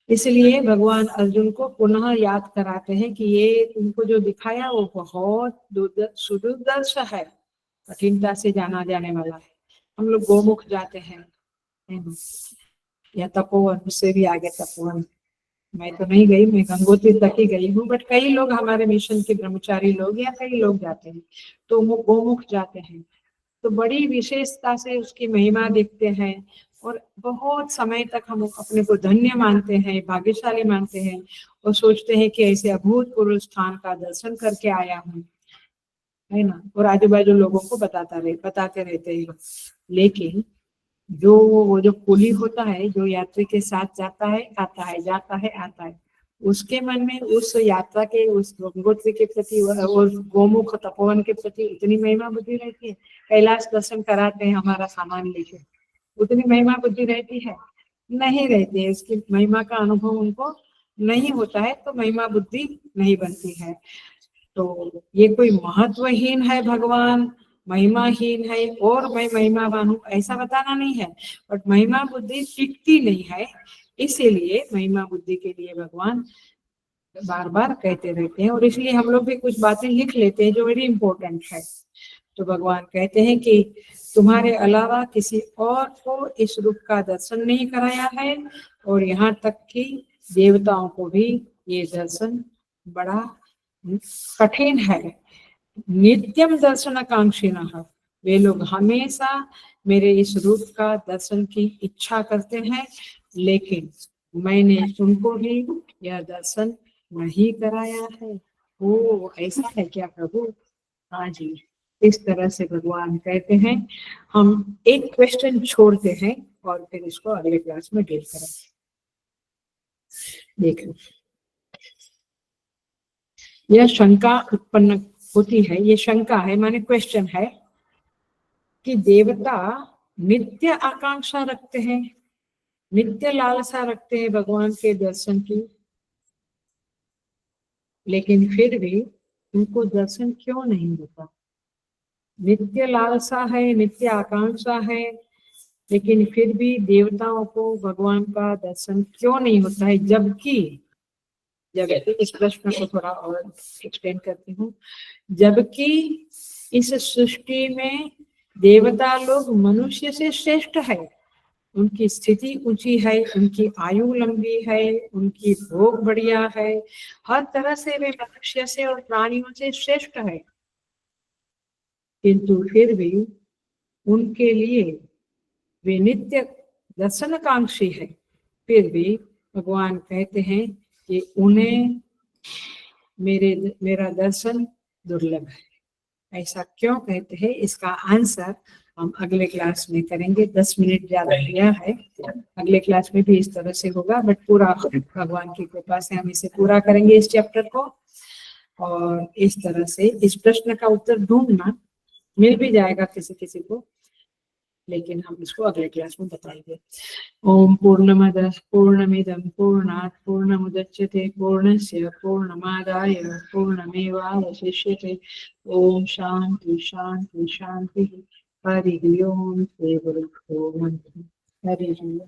इसलिए भगवान अर्जुन को पुनः याद कराते हैं कि ये तुमको जो दिखाया वो बहुत सुदूरदर्श है, कठिनता से जाना जाने वाला है। हम लोग गोमुख जाते हैं या तपोवन, उससे भी आगे तपोवन, मैं तो नहीं गई, मैं गंगोत्री तक ही गई हूँ, बट कई लोग हमारे मिशन के ब्रह्मचारी लोग या कई लोग जाते हैं, तो वो गोमुख जाते हैं तो बड़ी विशेषता से उसकी महिमा देखते हैं और बहुत समय तक हम अपने को धन्य मानते हैं, भाग्यशाली मानते हैं और सोचते हैं कि ऐसे अभूतपूर्व स्थान का दर्शन करके आया हूँ, है ना। और आजू बाजू लोगों को बताते रहते हैं। लेकिन वो जो कुली होता है, जो यात्री के साथ जाता है आता है, जाता है आता है, उसके मन में उस यात्रा के, उस गंगोत्री के प्रति और गोमुख तपोवन के प्रति इतनी महिमा बुद्धि रहती है। कैलाश दर्शन कराते हैं हमारा सामान लेके, उतनी महिमा बुद्धि रहती है। नहीं रहती है, इसकी महिमा का अनुभव उनको नहीं होता है, तो महिमा बुद्धि नहीं बनती है। तो ये कोई महत्वहीन है भगवान, महिमाहीन है और मैं महिमावान हूँ, ऐसा बताना नहीं है, बट महिमा बुद्धि टिकती नहीं है, इसीलिए महिमा बुद्धि के लिए भगवान बार बार कहते रहते हैं। और इसलिए हम लोग भी कुछ बातें लिख लेते हैं जो वेरी इंपॉर्टेंट है। तो भगवान कहते हैं कि तुम्हारे अलावा किसी और को इस रूप का दर्शन नहीं कराया है, और यहाँ तक कि देवताओं को भी ये दर्शन बड़ा कठिन है। नित्यम दर्शनाकांक्षिणः, वे लोग हमेशा मेरे इस रूप का दर्शन की इच्छा करते हैं, लेकिन मैंने उनको भी यह दर्शन नहीं कराया है। ओ ऐसा है क्या प्रभु? हाँ जी, इस तरह से भगवान कहते हैं। हम एक क्वेश्चन छोड़ते हैं और फिर इसको अगले क्लास में डील करेंगे। देखो, यह शंका उत्पन्न होती है, ये शंका है माने क्वेश्चन है कि देवता नित्य आकांक्षा रखते हैं, नित्य लालसा रखते हैं भगवान के दर्शन की, लेकिन फिर भी उनको दर्शन क्यों नहीं होता? नित्य लालसा है, नित्य आकांक्षा है, लेकिन फिर भी देवताओं को भगवान का दर्शन क्यों नहीं होता है? जबकि इस प्रश्न को थोड़ा और एक्सटेंड करती हूँ, जबकि इस सृष्टि में देवता लोग मनुष्य से श्रेष्ठ है, उनकी स्थिति ऊंची है, उनकी आयु लंबी है, उनकी भोग बढ़िया है, हर तरह से वे मनुष्य से और प्राणियों से श्रेष्ठ है, किंतु फिर भी उनके लिए वे नित्य दर्शनकांक्षी है। फिर भी भगवान कहते हैं कि उन्हें मेरा दर्शन दुर्लभ है। ऐसा क्यों कहते हैं, इसका आंसर हम अगले क्लास में करेंगे। 10 मिनट ज्यादा दिया है, अगले क्लास में भी इस तरह से होगा, बट पूरा भगवान की कृपा से हम इसे पूरा करेंगे इस चैप्टर को। और इस तरह से इस प्रश्न का उत्तर ढूंढना मिल भी जाएगा किसी किसी को, लेकिन हम इसको अगले क्लास में बताएंगे। ओम पूर्णमदः पूर्णमिदं पूर्णात् पूर्णमुदच्यते पूर्णस्य पूर्णमादाय पूर्णमेवावशिष्यते। ओम शांति शांति शांति। हरि ओम। श्री गुरुभ्यो नमः। हरि ओम।